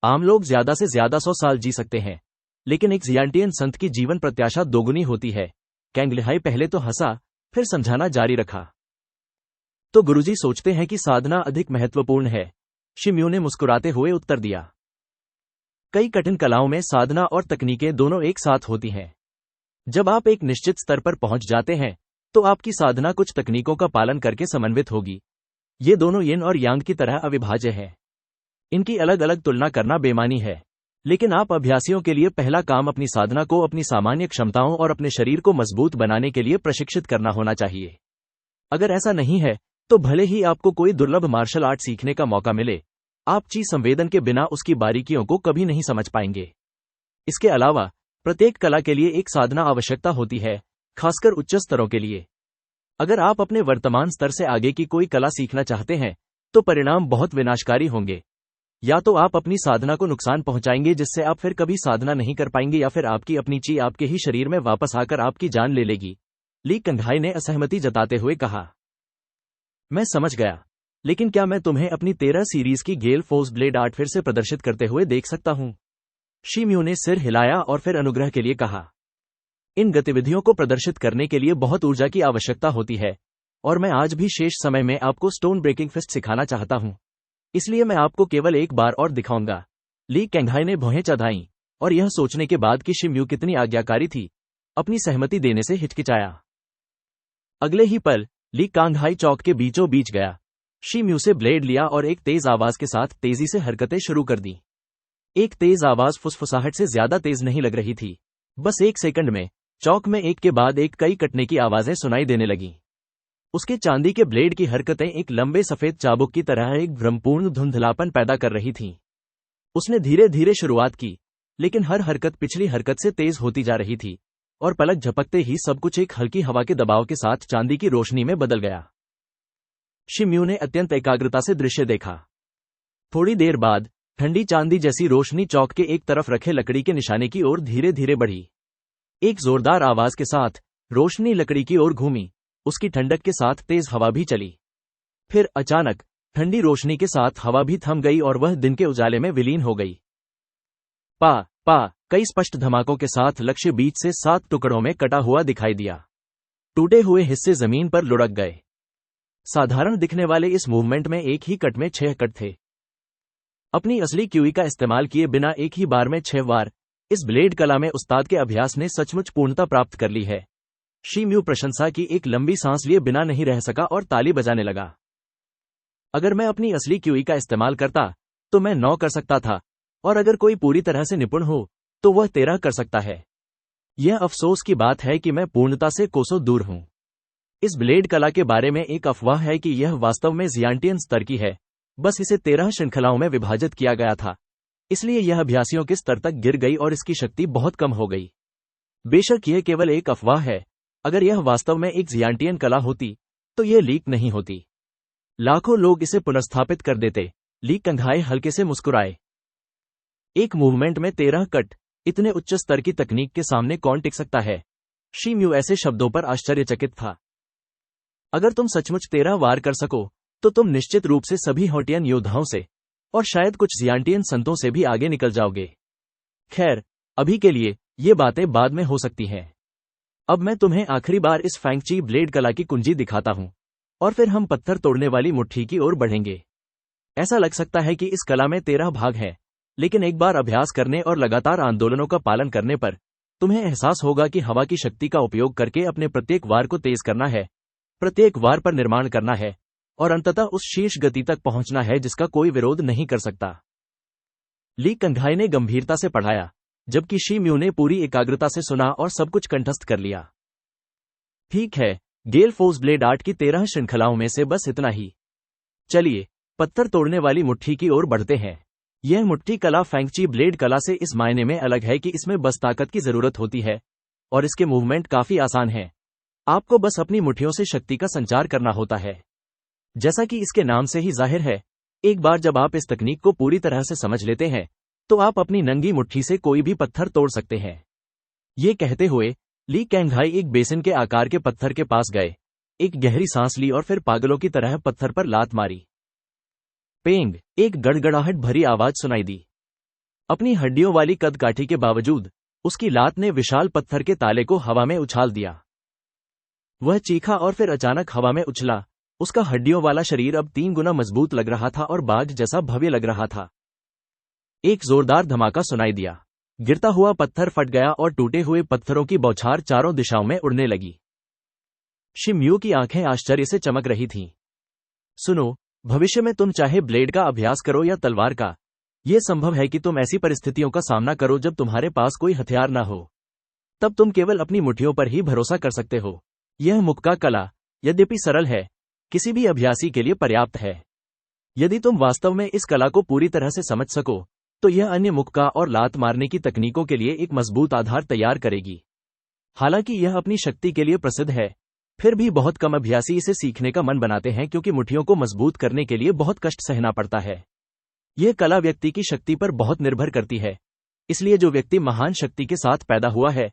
आम लोग ज्यादा से ज्यादा 100 साल जी सकते हैं, लेकिन एक जियांटियन संत की जीवन प्रत्याशा दोगुनी होती है। कैंग लिहाई पहले तो हंसा, फिर समझाना जारी रखा। तो गुरुजी सोचते हैं कि साधना अधिक महत्वपूर्ण है, शिम्यू ने मुस्कुराते हुए उत्तर दिया। कई कठिन कलाओं में साधना और तकनीकें दोनों एक साथ होती हैं। जब आप एक निश्चित स्तर पर पहुंच जाते हैं, तो आपकी साधना कुछ तकनीकों का पालन करके समन्वित होगी। ये दोनों यिन और यांग की तरह अविभाज्य हैं। इनकी अलग अलग तुलना करना बेमानी है, लेकिन आप अभ्यासियों के लिए पहला काम अपनी साधना को अपनी सामान्य क्षमताओं और अपने शरीर को मजबूत बनाने के लिए प्रशिक्षित करना होना चाहिए। अगर ऐसा नहीं है, तो भले ही आपको कोई दुर्लभ मार्शल आर्ट सीखने का मौका मिले, आप ची संवेदन के बिना उसकी बारीकियों को कभी नहीं समझ पाएंगे। इसके अलावा प्रत्येक कला के लिए एक साधना आवश्यकता होती है, खासकर उच्च स्तरों के लिए। अगर आप अपने वर्तमान स्तर से आगे की कोई कला सीखना चाहते हैं, तो परिणाम बहुत विनाशकारी होंगे। या तो आप अपनी साधना को नुकसान पहुंचाएंगे जिससे आप फिर कभी साधना नहीं कर पाएंगे, या फिर आपकी अपनी ची आपके ही शरीर में वापस आकर आपकी जान ले लेगी। ली कंघाई ने असहमति जताते हुए कहा। मैं समझ गया, लेकिन क्या मैं तुम्हें अपनी 13 सीरीज की गेल फोर्स ब्लेड आर्ट फिर से प्रदर्शित करते हुए देख सकता हूं? शिम्यू ने सिर हिलाया और फिर अनुग्रह के लिए कहा। इन गतिविधियों को प्रदर्शित करने के लिए बहुत ऊर्जा की आवश्यकता होती है, और मैं आज भी शेष समय में आपको स्टोन ब्रेकिंग फिस्ट सिखाना चाहता हूं, इसलिए मैं आपको केवल एक बार और दिखाऊंगा। ली कैंघाई ने भौहें चढ़ाईं, और यह सोचने के बाद कि शिम्यू कितनी आज्ञाकारी थी, अपनी सहमति देने से हिचकिचाया। अगले ही पल ली कांघाई चौक के बीचों बीच गया, शिम्यू से ब्लेड लिया और एक तेज आवाज के साथ तेजी से हरकतें शुरू कर दी। एक तेज आवाज फुसफुसाहट से ज्यादा तेज नहीं लग रही थी। बस एक सेकंड में चौक में एक के बाद एक कई कटने की आवाजें सुनाई देने लगीं। उसके चांदी के ब्लेड की हरकतें एक लंबे सफेद चाबुक की तरह एक भ्रमपूर्ण धुंधलापन पैदा कर रही थीं। उसने धीरे धीरे शुरुआत की, लेकिन हर हरकत पिछली हरकत से तेज होती जा रही थी, और पलक झपकते ही सब कुछ एक हल्की हवा के दबाव के साथ चांदी की रोशनी में बदल गया। शिम्यू ने अत्यंत एकाग्रता से दृश्य देखा। थोड़ी देर बाद ठंडी चांदी जैसी रोशनी चौक के एक तरफ रखे लकड़ी के निशाने की ओर धीरे धीरे बढ़ी। एक जोरदार आवाज के साथ रोशनी लकड़ी की ओर घूमी, उसकी ठंडक के साथ तेज हवा भी चली। फिर अचानक ठंडी रोशनी के साथ हवा भी थम गई और वह दिन के उजाले में विलीन हो गई। पा कई स्पष्ट धमाकों के साथ लक्ष्य बीच से 7 टुकड़ों में कटा हुआ दिखाई दिया। टूटे हुए हिस्से जमीन पर लुढ़क गए। साधारण दिखने वाले इस मूवमेंट में एक ही कट में 6 कट थे। अपनी असली क्यूई का इस्तेमाल किए बिना एक ही बार में 6 बार इस ब्लेड कला में उस्ताद के अभ्यास ने सचमुच पूर्णता प्राप्त कर ली है। शिम्यू प्रशंसा की एक लंबी सांस लिए बिना नहीं रह सका और ताली बजाने लगा। अगर मैं अपनी असली क्यूई का इस्तेमाल करता तो मैं 9 कर सकता था, और अगर कोई पूरी तरह से निपुण हो तो वह 13 कर सकता है। यह अफसोस की बात है कि मैं पूर्णता से कोसों दूर हूं। इस ब्लेड कला के बारे में एक अफवाह है कि यह वास्तव में जियांटियन स्तर की है, बस इसे 13 श्रृंखलाओं में विभाजित किया गया था, इसलिए यह अभ्यासियों के स्तर तक गिर गई और इसकी शक्ति बहुत कम हो गई। बेशक यह केवल एक अफवाह है, अगर यह वास्तव में एक जियांटियन कला होती तो यह लीक नहीं होती। लाखों लोग इसे पुनर्स्थापित कर देते। ली कंघाई हल्के से मुस्कुराए। एक मूवमेंट में 13 कट, इतने उच्च स्तर की तकनीक के सामने कौन टिक सकता है? शिम्यू ऐसे शब्दों पर आश्चर्यचकित था। अगर तुम सचमुच 13 वार कर सको तो तुम निश्चित रूप से सभी हॉटियन योद्धाओं से, और शायद कुछ जियांटियन संतों से भी आगे निकल जाओगे। खैर, अभी के लिए ये बातें बाद में हो सकती हैं। अब मैं तुम्हें आखिरी बार इस फैंगची ब्लेड कला की कुंजी दिखाता हूं, और फिर हम पत्थर तोड़ने वाली मुट्ठी की ओर बढ़ेंगे। ऐसा लग सकता है कि इस कला में 13 भाग हैं, लेकिन एक बार अभ्यास करने और लगातार आंदोलनों का पालन करने पर तुम्हें एहसास होगा कि हवा की शक्ति का उपयोग करके अपने प्रत्येक वार को तेज करना है, प्रत्येक वार पर निर्माण करना है, और अंततः उस शीर्ष गति तक पहुंचना है जिसका कोई विरोध नहीं कर सकता। ली कंघाई ने गंभीरता से पढ़ाया, जबकि शिम्यू ने पूरी एकाग्रता से सुना और सब कुछ कंठस्थ कर लिया। ठीक है, गेल फोर्स ब्लेड आर्ट की 13 श्रृंखलाओं में से बस इतना ही। चलिए, पत्थर तोड़ने वाली मुट्ठी की ओर बढ़ते हैं। यह मुट्ठी कला फेंगची ब्लेड कला से इस मायने में अलग है कि इसमें बस ताकत की जरूरत होती है और इसके मूवमेंट काफी आसान है। आपको बस अपनी मुट्ठियों से शक्ति का संचार करना होता है। जैसा कि इसके नाम से ही जाहिर है, एक बार जब आप इस तकनीक को पूरी तरह से समझ लेते हैं तो आप अपनी नंगी मुट्ठी से कोई भी पत्थर तोड़ सकते हैं। ये कहते हुए ली कैंघाई एक बेसिन के आकार के पत्थर के पास गए, एक गहरी सांस ली और फिर पागलों की तरह पत्थर पर लात मारी। पेंग, एक गड़गड़ाहट भरी आवाज सुनाई दी। अपनी हड्डियों वाली कदकाठी के बावजूद उसकी लात ने विशाल पत्थर के ताले को हवा में उछाल दिया। वह चीखा और फिर अचानक हवा में उछला। उसका हड्डियों वाला शरीर अब 3 गुना मजबूत लग रहा था और बाघ जैसा भव्य लग रहा था। एक जोरदार धमाका सुनाई दिया। गिरता हुआ पत्थर फट गया और टूटे हुए पत्थरों की बौछार चारों दिशाओं में उड़ने लगी। शिम्यू की आंखें आश्चर्य से चमक रही थीं। सुनो, भविष्य में तुम चाहे ब्लेड का अभ्यास करो या तलवार का, यह संभव है कि तुम ऐसी परिस्थितियों का सामना करो जब तुम्हारे पास कोई हथियार ना हो। तब तुम केवल अपनी मुट्ठियों पर ही भरोसा कर सकते हो। यह मुक्का कला, यद्यपि सरल है, किसी भी अभ्यासी के लिए पर्याप्त है। यदि तुम वास्तव में इस कला को पूरी तरह से समझ सको तो यह अन्य मुक्का और लात मारने की तकनीकों के लिए एक मजबूत आधार तैयार करेगी। हालांकि यह अपनी शक्ति के लिए प्रसिद्ध है, फिर भी बहुत कम अभ्यासी इसे सीखने का मन बनाते हैं क्योंकि मुट्ठियों को मजबूत करने के लिए बहुत कष्ट सहना पड़ता है। यह कला व्यक्ति की शक्ति पर बहुत निर्भर करती है, इसलिए जो व्यक्ति महान शक्ति के साथ पैदा हुआ है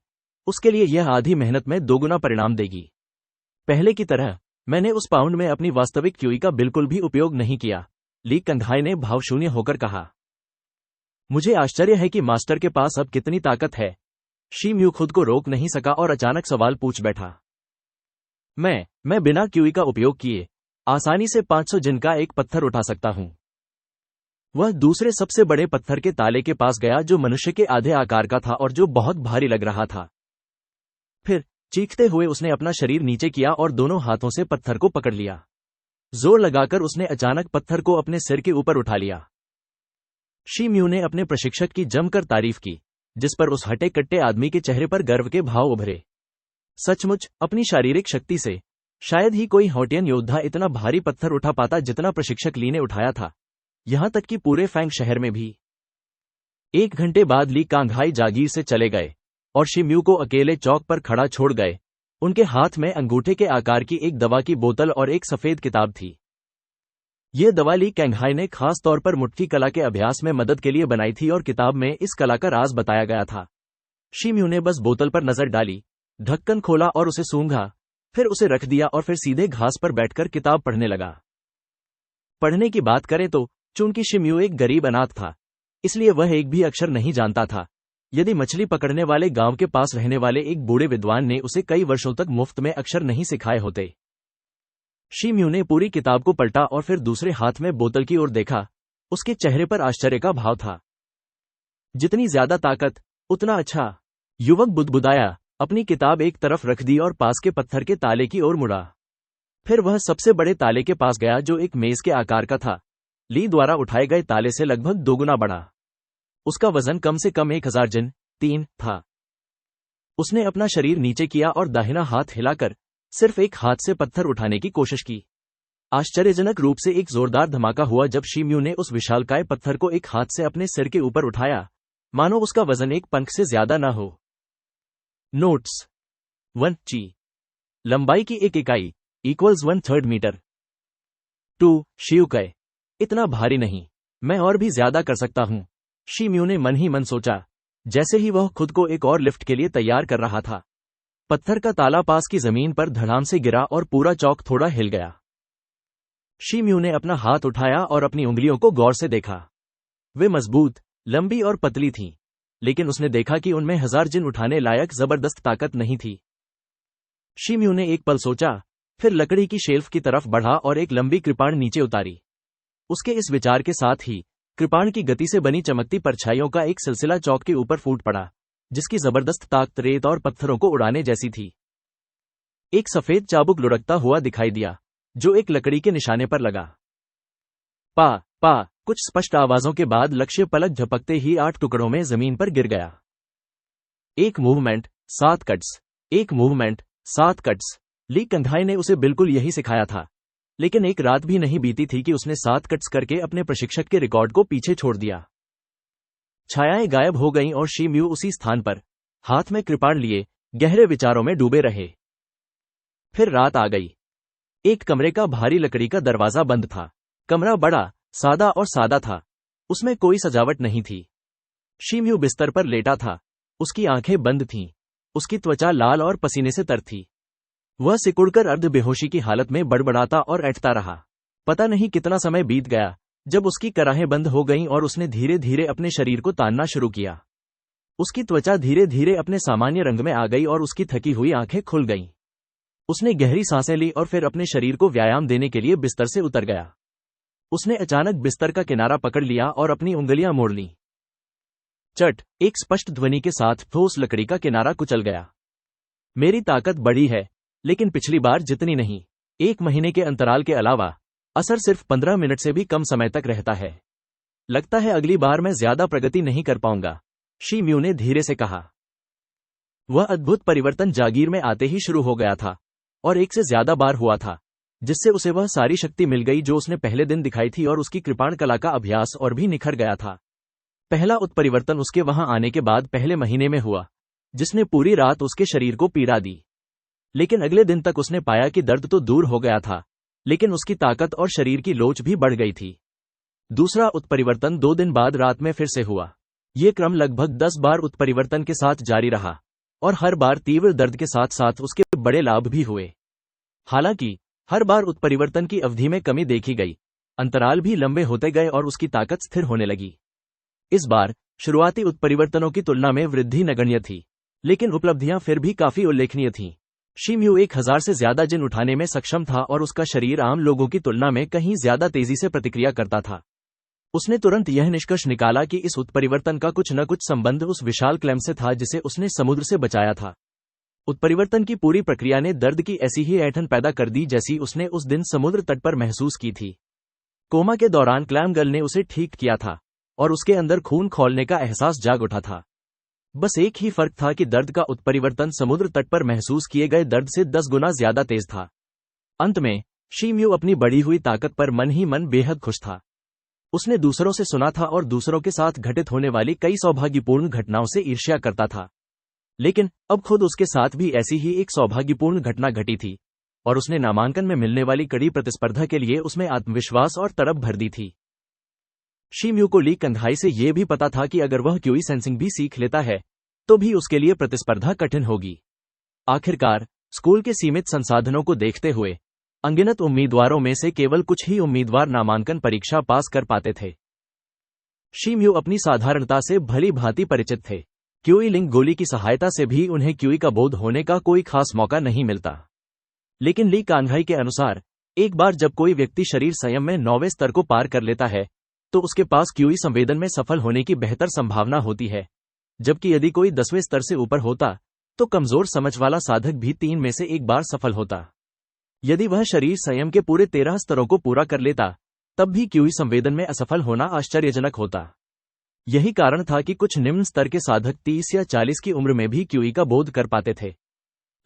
उसके लिए यह आधी मेहनत में 2 गुना परिणाम देगी। पहले की तरह मैंने उस पाउंड में अपनी वास्तविक क्यूई का बिल्कुल भी उपयोग नहीं किया, ली कैंघाई ने भावशून्य होकर कहा। मुझे आश्चर्य है कि मास्टर के पास अब कितनी ताकत है। शिम्यू खुद को रोक नहीं सका और अचानक सवाल पूछ बैठा। मैं बिना क्यूई का उपयोग किए आसानी से 500 जिन का एक पत्थर उठा सकता हूं। वह दूसरे सबसे बड़े पत्थर के ताले के पास गया जो मनुष्य के आधे आकार का था और जो बहुत भारी लग रहा था। फिर चीखते हुए उसने अपना शरीर नीचे किया और दोनों हाथों से पत्थर को पकड़ लिया। जोर लगाकर उसने अचानक पत्थर को अपने सिर के ऊपर उठा लिया। शिम्यू ने अपने प्रशिक्षक की जमकर तारीफ की, जिस पर उस हटे कट्टे आदमी के चेहरे पर गर्व के भाव उभरे। सचमुच अपनी शारीरिक शक्ति से शायद ही कोई हॉटियन योद्धा इतना भारी पत्थर उठा पाता जितना प्रशिक्षक ली ने उठाया था, यहां तक कि पूरे फैंग शहर में भी। 1 घंटे बाद ली कैंघाई जागीर से चले गए और शिम्यू को अकेले चौक पर खड़ा छोड़ गए। उनके हाथ में अंगूठे के आकार की एक दवा की बोतल और एक सफेद किताब थी। यह दवा ली कैंघाई ने खास तौर पर मुट्ठी कला के अभ्यास में मदद के लिए बनाई थी और किताब में इस कला का राज बताया गया था। शिम्यू ने बस बोतल पर नजर डाली, ढक्कन खोला और उसे सूंघा, फिर उसे रख दिया और फिर सीधे घास पर बैठकर किताब पढ़ने लगा। पढ़ने की बात करें तो चूंकि शिम्यू एक गरीब अनाथ था, इसलिए वह एक भी अक्षर नहीं जानता था। यदि मछली पकड़ने वाले गांव के पास रहने वाले एक बूढ़े विद्वान ने उसे कई वर्षों तक मुफ्त में अक्षर नहीं सिखाए होते। शिम्यू ने पूरी किताब को पलटा और फिर दूसरे हाथ में बोतल की ओर देखा। उसके चेहरे पर आश्चर्य का भाव था। जितनी ज्यादा ताकत उतना अच्छा, युवक बुदबुदाया, अपनी किताब एक तरफ रख दी और पास के पत्थर के ताले की ओर मुड़ा। फिर वह सबसे बड़े ताले के पास गया जो एक मेज के आकार का था, ली द्वारा उठाए गए ताले से लगभग 2 गुना बड़ा। उसका वजन कम से कम 1000 जिन 3 था। उसने अपना शरीर नीचे किया और दाहिना हाथ हिलाकर सिर्फ एक हाथ से पत्थर उठाने की कोशिश की। आश्चर्यजनक रूप से एक जोरदार धमाका हुआ जब शिम्यू ने उस विशालकाय पत्थर को एक हाथ से अपने सिर के ऊपर उठाया, मानो उसका वजन एक पंख से ज्यादा ना हो। नोट्स 1 ची लंबाई की एक इकाई इक्वल्स 1/3 मीटर। 2 शियुकै इतना भारी नहीं, मैं और भी ज्यादा कर सकता हूं। शिम्यू ने मन ही मन सोचा, जैसे ही वह खुद को एक और लिफ्ट के लिए तैयार कर रहा था। पत्थर का ताला पास की जमीन पर धड़ाम से गिरा और पूरा चौक थोड़ा हिल गया। शिम्यू ने अपना हाथ उठाया और अपनी उंगलियों को गौर से देखा। वे मजबूत, लंबी और पतली थीं, लेकिन उसने देखा कि उनमें 1000 जिन उठाने लायक जबरदस्त ताकत नहीं थी। शिम्यू ने एक पल सोचा, फिर लकड़ी की शेल्फ की तरफ बढ़ा और एक लंबी कृपाण नीचे उतारी। उसके इस विचार के साथ ही कृपाण की गति से बनी चमकती परछाइयों का एक सिलसिला चौक के ऊपर फूट पड़ा, जिसकी जबरदस्त ताकत रेत और पत्थरों को उड़ाने जैसी थी। एक सफेद चाबुक लुढ़कता हुआ दिखाई दिया, जो एक लकड़ी के निशाने पर लगा। पा कुछ स्पष्ट आवाजों के बाद लक्ष्य पलक झपकते ही 8 टुकड़ों में जमीन पर गिर गया। एक मूवमेंट 7 कट्स, एक मूवमेंट 7 कट्स। ली कैंघाई ने उसे बिल्कुल यही सिखाया था, लेकिन एक रात भी नहीं बीती थी कि उसने 7 कट्स करके अपने प्रशिक्षक के रिकॉर्ड को पीछे छोड़ दिया। छायाएं गायब हो गईं और शी म्यू उसी स्थान पर हाथ में कृपाण लिए गहरे विचारों में डूबे रहे। फिर रात आ गई। एक कमरे का भारी लकड़ी का दरवाजा बंद था। कमरा बड़ा, सादा और सादा था। उसमें कोई सजावट नहीं थी। शी म्यू बिस्तर पर लेटा था। उसकी आंखें बंद थीं। उसकी त्वचा लाल और पसीने से तर थी। वह सिकुड़कर अर्ध बेहोशी की हालत में बड़बड़ाता और ऐंठता रहा। पता नहीं कितना समय बीत गया जब उसकी कराहें बंद हो गईं और उसने धीरे धीरे अपने शरीर को तानना शुरू किया। उसकी त्वचा धीरे धीरे अपने सामान्य रंग में आ गई और उसकी थकी हुई आंखें खुल गईं। उसने गहरी सांसें ली और फिर अपने शरीर को व्यायाम देने के लिए बिस्तर से उतर गया। उसने अचानक बिस्तर का किनारा पकड़ लिया और अपनी उंगलियां मोड़ लीं। चट, एक स्पष्ट ध्वनि के साथ ठोस लकड़ी का किनारा कुचल गया। मेरी ताकत बढ़ी है, लेकिन पिछली बार जितनी नहीं। 1 महीने के अंतराल के अलावा असर सिर्फ 15 मिनट से भी कम समय तक रहता है। लगता है अगली बार मैं ज्यादा प्रगति नहीं कर पाऊंगा, शी म्यू ने धीरे से कहा। वह अद्भुत परिवर्तन जागीर में आते ही शुरू हो गया था और एक से ज्यादा बार हुआ था, जिससे उसे वह सारी शक्ति मिल गई जो उसने पहले दिन दिखाई थी और उसकी कृपाण कला का अभ्यास और भी निखर गया था। पहला उत्परिवर्तन उसके वहां आने के बाद पहले महीने में हुआ, जिसने पूरी रात उसके शरीर को पीड़ा दी। लेकिन अगले दिन तक उसने पाया कि दर्द तो दूर हो गया था, लेकिन उसकी ताकत और शरीर की लोच भी बढ़ गई थी। दूसरा उत्परिवर्तन 2 दिन बाद रात में फिर से हुआ। ये क्रम लगभग 10 बार उत्परिवर्तन के साथ जारी रहा और हर बार तीव्र दर्द के साथ साथ उसके बड़े लाभ भी हुए। हालांकि हर बार उत्परिवर्तन की अवधि में कमी देखी गई, अंतराल भी लंबे होते गए और उसकी ताकत स्थिर होने लगी। इस बार शुरुआती उत्परिवर्तनों की तुलना में वृद्धि नगण्य थी, लेकिन उपलब्धियां फिर भी काफी उल्लेखनीय थीं। शी म्यू 1000 से ज्यादा जिन उठाने में सक्षम था और उसका शरीर आम लोगों की तुलना में कहीं ज्यादा तेजी से प्रतिक्रिया करता था। उसने तुरंत यह निष्कर्ष निकाला कि इस उत्परिवर्तन का कुछ न कुछ संबंध उस विशाल क्लैम से था जिसे उसने समुद्र से बचाया था। उत्परिवर्तन की पूरी प्रक्रिया ने दर्द की ऐसी ही ऐंठन पैदा कर दी जैसी उसने उस दिन समुद्र तट पर महसूस की थी। कोमा के दौरान क्लैम गर्ल ने उसे ठीक किया था और उसके अंदर खून खौलने का एहसास जाग उठा था। बस एक ही फर्क था कि दर्द का उत्परिवर्तन समुद्र तट पर महसूस किए गए दर्द से 10 गुना ज्यादा तेज था। अंत में शी म्यू अपनी बढ़ी हुई ताकत पर मन ही मन बेहद खुश था। उसने दूसरों से सुना था और दूसरों के साथ घटित होने वाली कई सौभाग्यपूर्ण घटनाओं से ईर्ष्या करता था, लेकिन अब खुद उसके साथ भी ऐसी ही एक सौभाग्यपूर्ण घटना घटी थी और उसने नामांकन में मिलने वाली कड़ी प्रतिस्पर्धा के लिए उसमें आत्मविश्वास और तड़प भर दी थी। शी म्यू को ली कंधाई से यह भी पता था कि अगर वह क्यूई सेंसिंग भी सीख लेता है तो भी उसके लिए प्रतिस्पर्धा कठिन होगी। आखिरकार स्कूल के सीमित संसाधनों को देखते हुए अनगिनत उम्मीदवारों में से केवल कुछ ही उम्मीदवार नामांकन परीक्षा पास कर पाते थे। शी म्यू अपनी साधारणता से भली भांति परिचित थे। क्यूई लिंक गोली की सहायता से भी उन्हें क्यूई का बोध होने का कोई खास मौका नहीं मिलता। लेकिन ली कांघाई के अनुसार एक बार जब कोई व्यक्ति शरीर संयम में 9वें स्तर को पार कर लेता है तो उसके पास क्यूई संवेदन में सफल होने की बेहतर संभावना होती है, जबकि यदि कोई 10वें स्तर से ऊपर होता तो कमजोर समझ वाला साधक भी 3 में से एक बार सफल होता। यदि वह शरीर संयम के पूरे 13 स्तरों को पूरा कर लेता तब भी क्यूई संवेदन में असफल होना आश्चर्यजनक होता। यही कारण था कि कुछ निम्न स्तर के साधक 30 या 40 की उम्र में भी क्यूई का बोध कर पाते थे।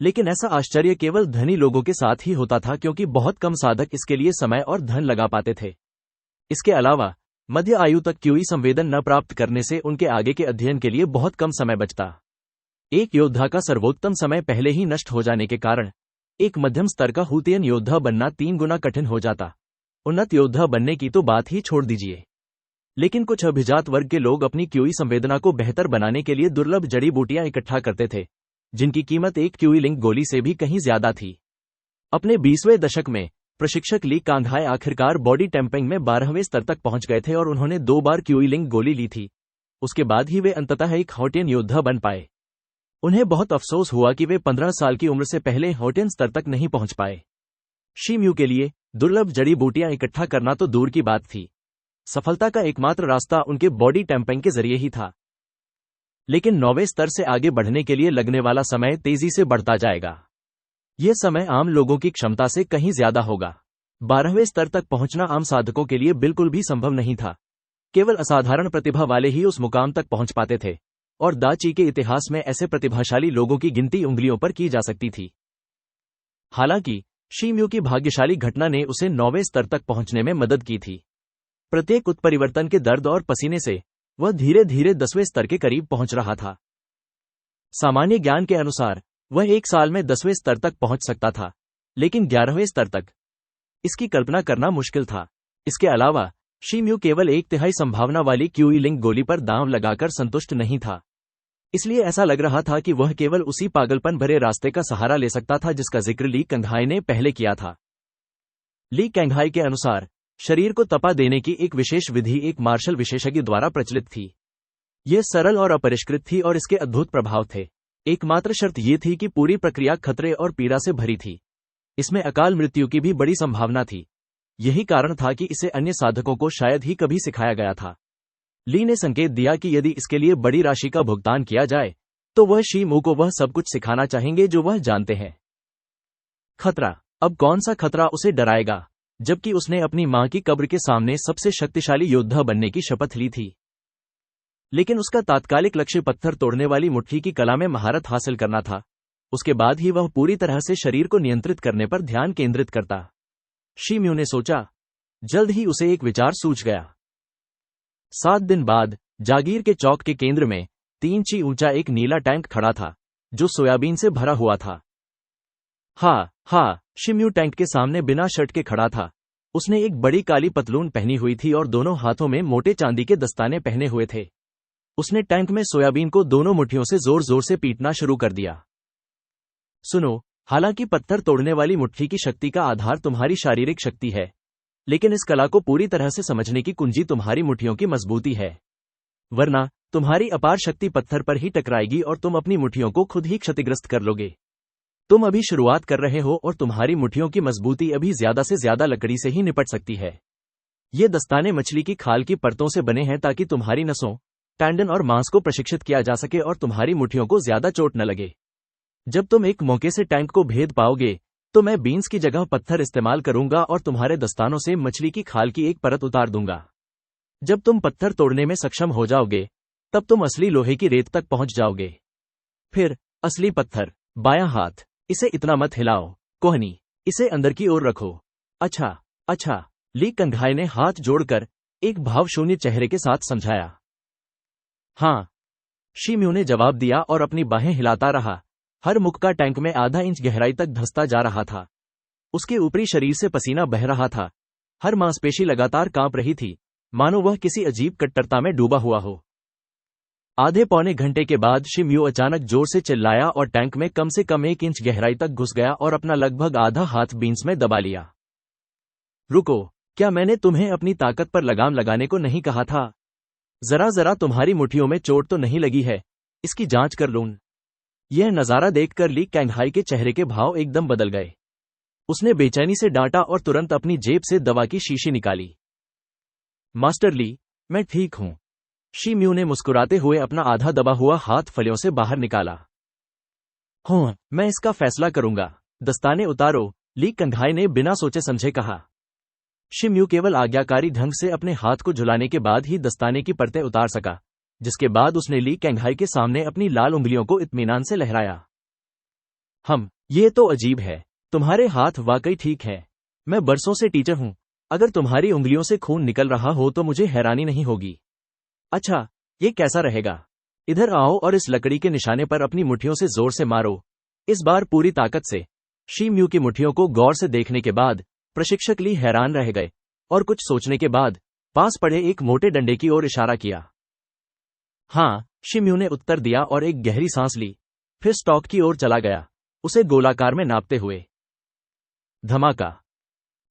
लेकिन ऐसा आश्चर्य केवल धनी लोगों के साथ ही होता था, क्योंकि बहुत कम साधक इसके लिए समय और धन लगा पाते थे। इसके अलावा मध्य आयु तक क्यूई संवेदन न प्राप्त करने से उनके आगे के अध्ययन के लिए बहुत कम समय बचता। एक योद्धा का सर्वोत्तम समय पहले ही नष्ट हो जाने के कारण एक मध्यम स्तर का हुतियन योद्धा बनना 3 गुना कठिन हो जाता। उन्नत योद्धा बनने की तो बात ही छोड़ दीजिए। लेकिन कुछ अभिजात वर्ग के लोग अपनी क्यूई संवेदना को बेहतर बनाने के लिए दुर्लभ जड़ी बूटियां इकट्ठा करते थे, जिनकी कीमत एक क्यूई लिंक गोली से भी कहीं ज्यादा थी। अपने 20वें दशक में प्रशिक्षक ली कांघाई आखिरकार बॉडी टैंपिंग में 12वें स्तर तक पहुंच गए थे और उन्होंने 2 बार क्यूई लिंक गोली ली थी। उसके बाद ही वे अंततः एक होटियन योद्धा बन पाए। उन्हें बहुत अफसोस हुआ कि वे 15 साल की उम्र से पहले होटियन स्तर तक नहीं पहुंच पाए। शी म्यू के लिए दुर्लभ जड़ी बूटियां इकट्ठा करना तो दूर की बात थी, सफलता का एकमात्र रास्ता उनके बॉडी टैंपिंग के जरिए ही था। लेकिन 9वें स्तर से आगे बढ़ने के लिए लगने वाला समय तेजी से बढ़ता जाएगा। यह समय आम लोगों की क्षमता से कहीं ज्यादा होगा। 12वें स्तर तक पहुंचना आम साधकों के लिए बिल्कुल भी संभव नहीं था। केवल असाधारण प्रतिभा वाले ही उस मुकाम तक पहुंच पाते थे और दा ची के इतिहास में ऐसे प्रतिभाशाली लोगों की गिनती उंगलियों पर की जा सकती थी। हालांकि शी म्यू की भाग्यशाली घटना ने उसे 9वें स्तर तक पहुंचने में मदद की थी। प्रत्येक उत्परिवर्तन के दर्द और पसीने से वह धीरे धीरे 10वें स्तर के करीब पहुंच रहा था। सामान्य ज्ञान के अनुसार वह 1 साल में 10वें स्तर तक पहुंच सकता था, लेकिन 11वें स्तर तक इसकी कल्पना करना मुश्किल था। इसके अलावा शी म्यू केवल 1/3 संभावना वाली क्यूई लिंक गोली पर दांव लगाकर संतुष्ट नहीं था। इसलिए ऐसा लग रहा था कि वह केवल उसी पागलपन भरे रास्ते का सहारा ले सकता था जिसका जिक्र ली कैंघाई ने पहले किया था। ली कैंघाई के अनुसार शरीर को तपा देने की एक विशेष विधि एक मार्शल विशेषज्ञ द्वारा प्रचलित थी। यह सरल और अपरिष्कृत थी और इसके अद्भुत प्रभाव थे। एकमात्र शर्त यह थी कि पूरी प्रक्रिया खतरे और पीड़ा से भरी थी। इसमें अकाल मृत्यु की भी बड़ी संभावना थी। यही कारण था कि इसे अन्य साधकों को शायद ही कभी सिखाया गया था। ली ने संकेत दिया कि यदि इसके लिए बड़ी राशि का भुगतान किया जाए तो वह शी मू को वह सब कुछ सिखाना चाहेंगे जो वह जानते हैं। खतरा। अब कौन सा खतरा उसे डराएगा, जबकि उसने अपनी मां की कब्र के सामने सबसे शक्तिशाली योद्धा बनने की शपथ ली थी। लेकिन उसका तात्कालिक लक्ष्य पत्थर तोड़ने वाली मुट्ठी की कला में महारत हासिल करना था। उसके बाद ही वह पूरी तरह से शरीर को नियंत्रित करने पर ध्यान केंद्रित करता। शी म्यू ने सोचा। जल्द ही उसे एक विचार सूझ गया। 7 दिन बाद जागीर के चौक के केंद्र में 3 ची ऊंचा एक नीला टैंक खड़ा था, जो सोयाबीन से भरा हुआ था। हाँ, शी म्यू टैंक के सामने बिना शर्ट के खड़ा था। उसने एक बड़ी काली पतलून पहनी हुई थी और दोनों हाथों में मोटे चांदी के दस्ताने पहने हुए थे। उसने टैंक में सोयाबीन को दोनों मुट्ठियों से जोर जोर से पीटना शुरू कर दिया। सुनो, हालांकि पत्थर तोड़ने वाली मुट्ठी की शक्ति का आधार तुम्हारी शारीरिक शक्ति है, लेकिन इस कला को पूरी तरह से समझने की कुंजी तुम्हारी मुट्ठियों की मजबूती है। वरना तुम्हारी अपार शक्ति पत्थर पर ही टकराएगी और तुम अपनी मुट्ठियों को खुद ही क्षतिग्रस्त कर लोगे। तुम अभी शुरुआत कर रहे हो और तुम्हारी मुट्ठियों की मजबूती अभी ज्यादा से ज्यादा लकड़ी से ही निपट सकती है। ये दस्ताने मछली की खाल की परतों से बने हैं ताकि तुम्हारी नसों, टेंडन और मांस को प्रशिक्षित किया जा सके और तुम्हारी मुट्ठियों को ज्यादा चोट न लगे। जब तुम एक मौके से टैंक को भेद पाओगे तो मैं बीन्स की जगह पत्थर इस्तेमाल करूंगा और तुम्हारे दस्तानों से मछली की खाल की एक परत उतार दूंगा। जब तुम पत्थर तोड़ने में सक्षम हो जाओगे तब तुम असली लोहे की रेत तक पहुंच जाओगे। फिर असली पत्थर। बायां हाथ। इसे इतना मत हिलाओ, कोहनी। इसे अंदर की ओर रखो। अच्छा। ली कैंघाई ने हाथ जोड़कर एक भावशून्य चेहरे के साथ समझाया। हाँ, शी म्यू ने जवाब दिया और अपनी बाहें हिलाता रहा। हर मुख का टैंक में आधा इंच गहराई तक धंसता जा रहा था। उसके ऊपरी शरीर से पसीना बह रहा था। हर मांसपेशी लगातार कांप रही थी, मानो वह किसी अजीब कट्टरता में डूबा हुआ हो। आधे पौने घंटे के बाद शी म्यू अचानक जोर से चिल्लाया और टैंक में कम से कम 1 इंच गहराई तक घुस गया और अपना लगभग आधा हाथ बीन्स में दबा लिया। रुको, क्या मैंने तुम्हें अपनी ताकत पर लगाम लगाने को नहीं कहा था? जरा तुम्हारी मुट्ठियों में चोट तो नहीं लगी है? इसकी जांच कर लूं। यह नजारा देखकर ली कैंघाई के चेहरे के भाव एकदम बदल गए। उसने बेचैनी से डांटा और तुरंत अपनी जेब से दवा की शीशी निकाली। मास्टर ली, मैं ठीक हूं। शी म्यू ने मुस्कुराते हुए अपना आधा दबा हुआ हाथ फलियों से बाहर निकाला। हाँ, मैं इसका फैसला करूंगा। दस्ताने उतारो, ली कैंघाई ने बिना सोचे समझे कहा। शी म्यू केवल आज्ञाकारी ढंग से अपने हाथ को झुलाने के बाद ही दस्ताने की परतें उतार सका, जिसके बाद उसने ली कैंघाई के सामने अपनी लाल उंगलियों को इत्मीनान से लहराया। ये तो अजीब है। तुम्हारे हाथ वाकई ठीक है। मैं बरसों से टीचर हूं। अगर तुम्हारी उंगलियों से खून निकल रहा हो तो मुझे हैरानी नहीं होगी। अच्छा, ये कैसा रहेगा? इधर आओ और इस लकड़ी के निशाने पर अपनी मुट्ठियों से जोर से मारो, इस बार पूरी ताकत से। शी म्यू की मुट्ठियों को गौर से देखने के बाद प्रशिक्षक ली हैरान रह गए और कुछ सोचने के बाद पास पड़े एक मोटे डंडे की ओर इशारा किया। हाँ, शी म्यू ने उत्तर दिया और एक गहरी सांस ली, फिर स्टॉक की ओर चला गया, उसे गोलाकार में नापते हुए। धमाका।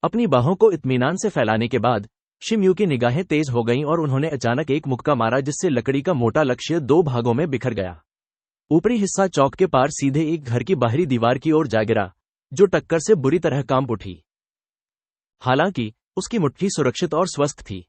अपनी बाहों को इत्मीनान से फैलाने के बाद शी म्यू की निगाहें तेज हो गईं और उन्होंने अचानक एक मुक्का मारा जिससे लकड़ी का मोटा लक्ष्य 2 भागों में बिखर गया। ऊपरी हिस्सा चौक के पार सीधे एक घर की बाहरी दीवार की ओर जा गिरा, जो टक्कर से बुरी तरह कांप उठी। हालांकि उसकी मुट्ठी सुरक्षित और स्वस्थ थी।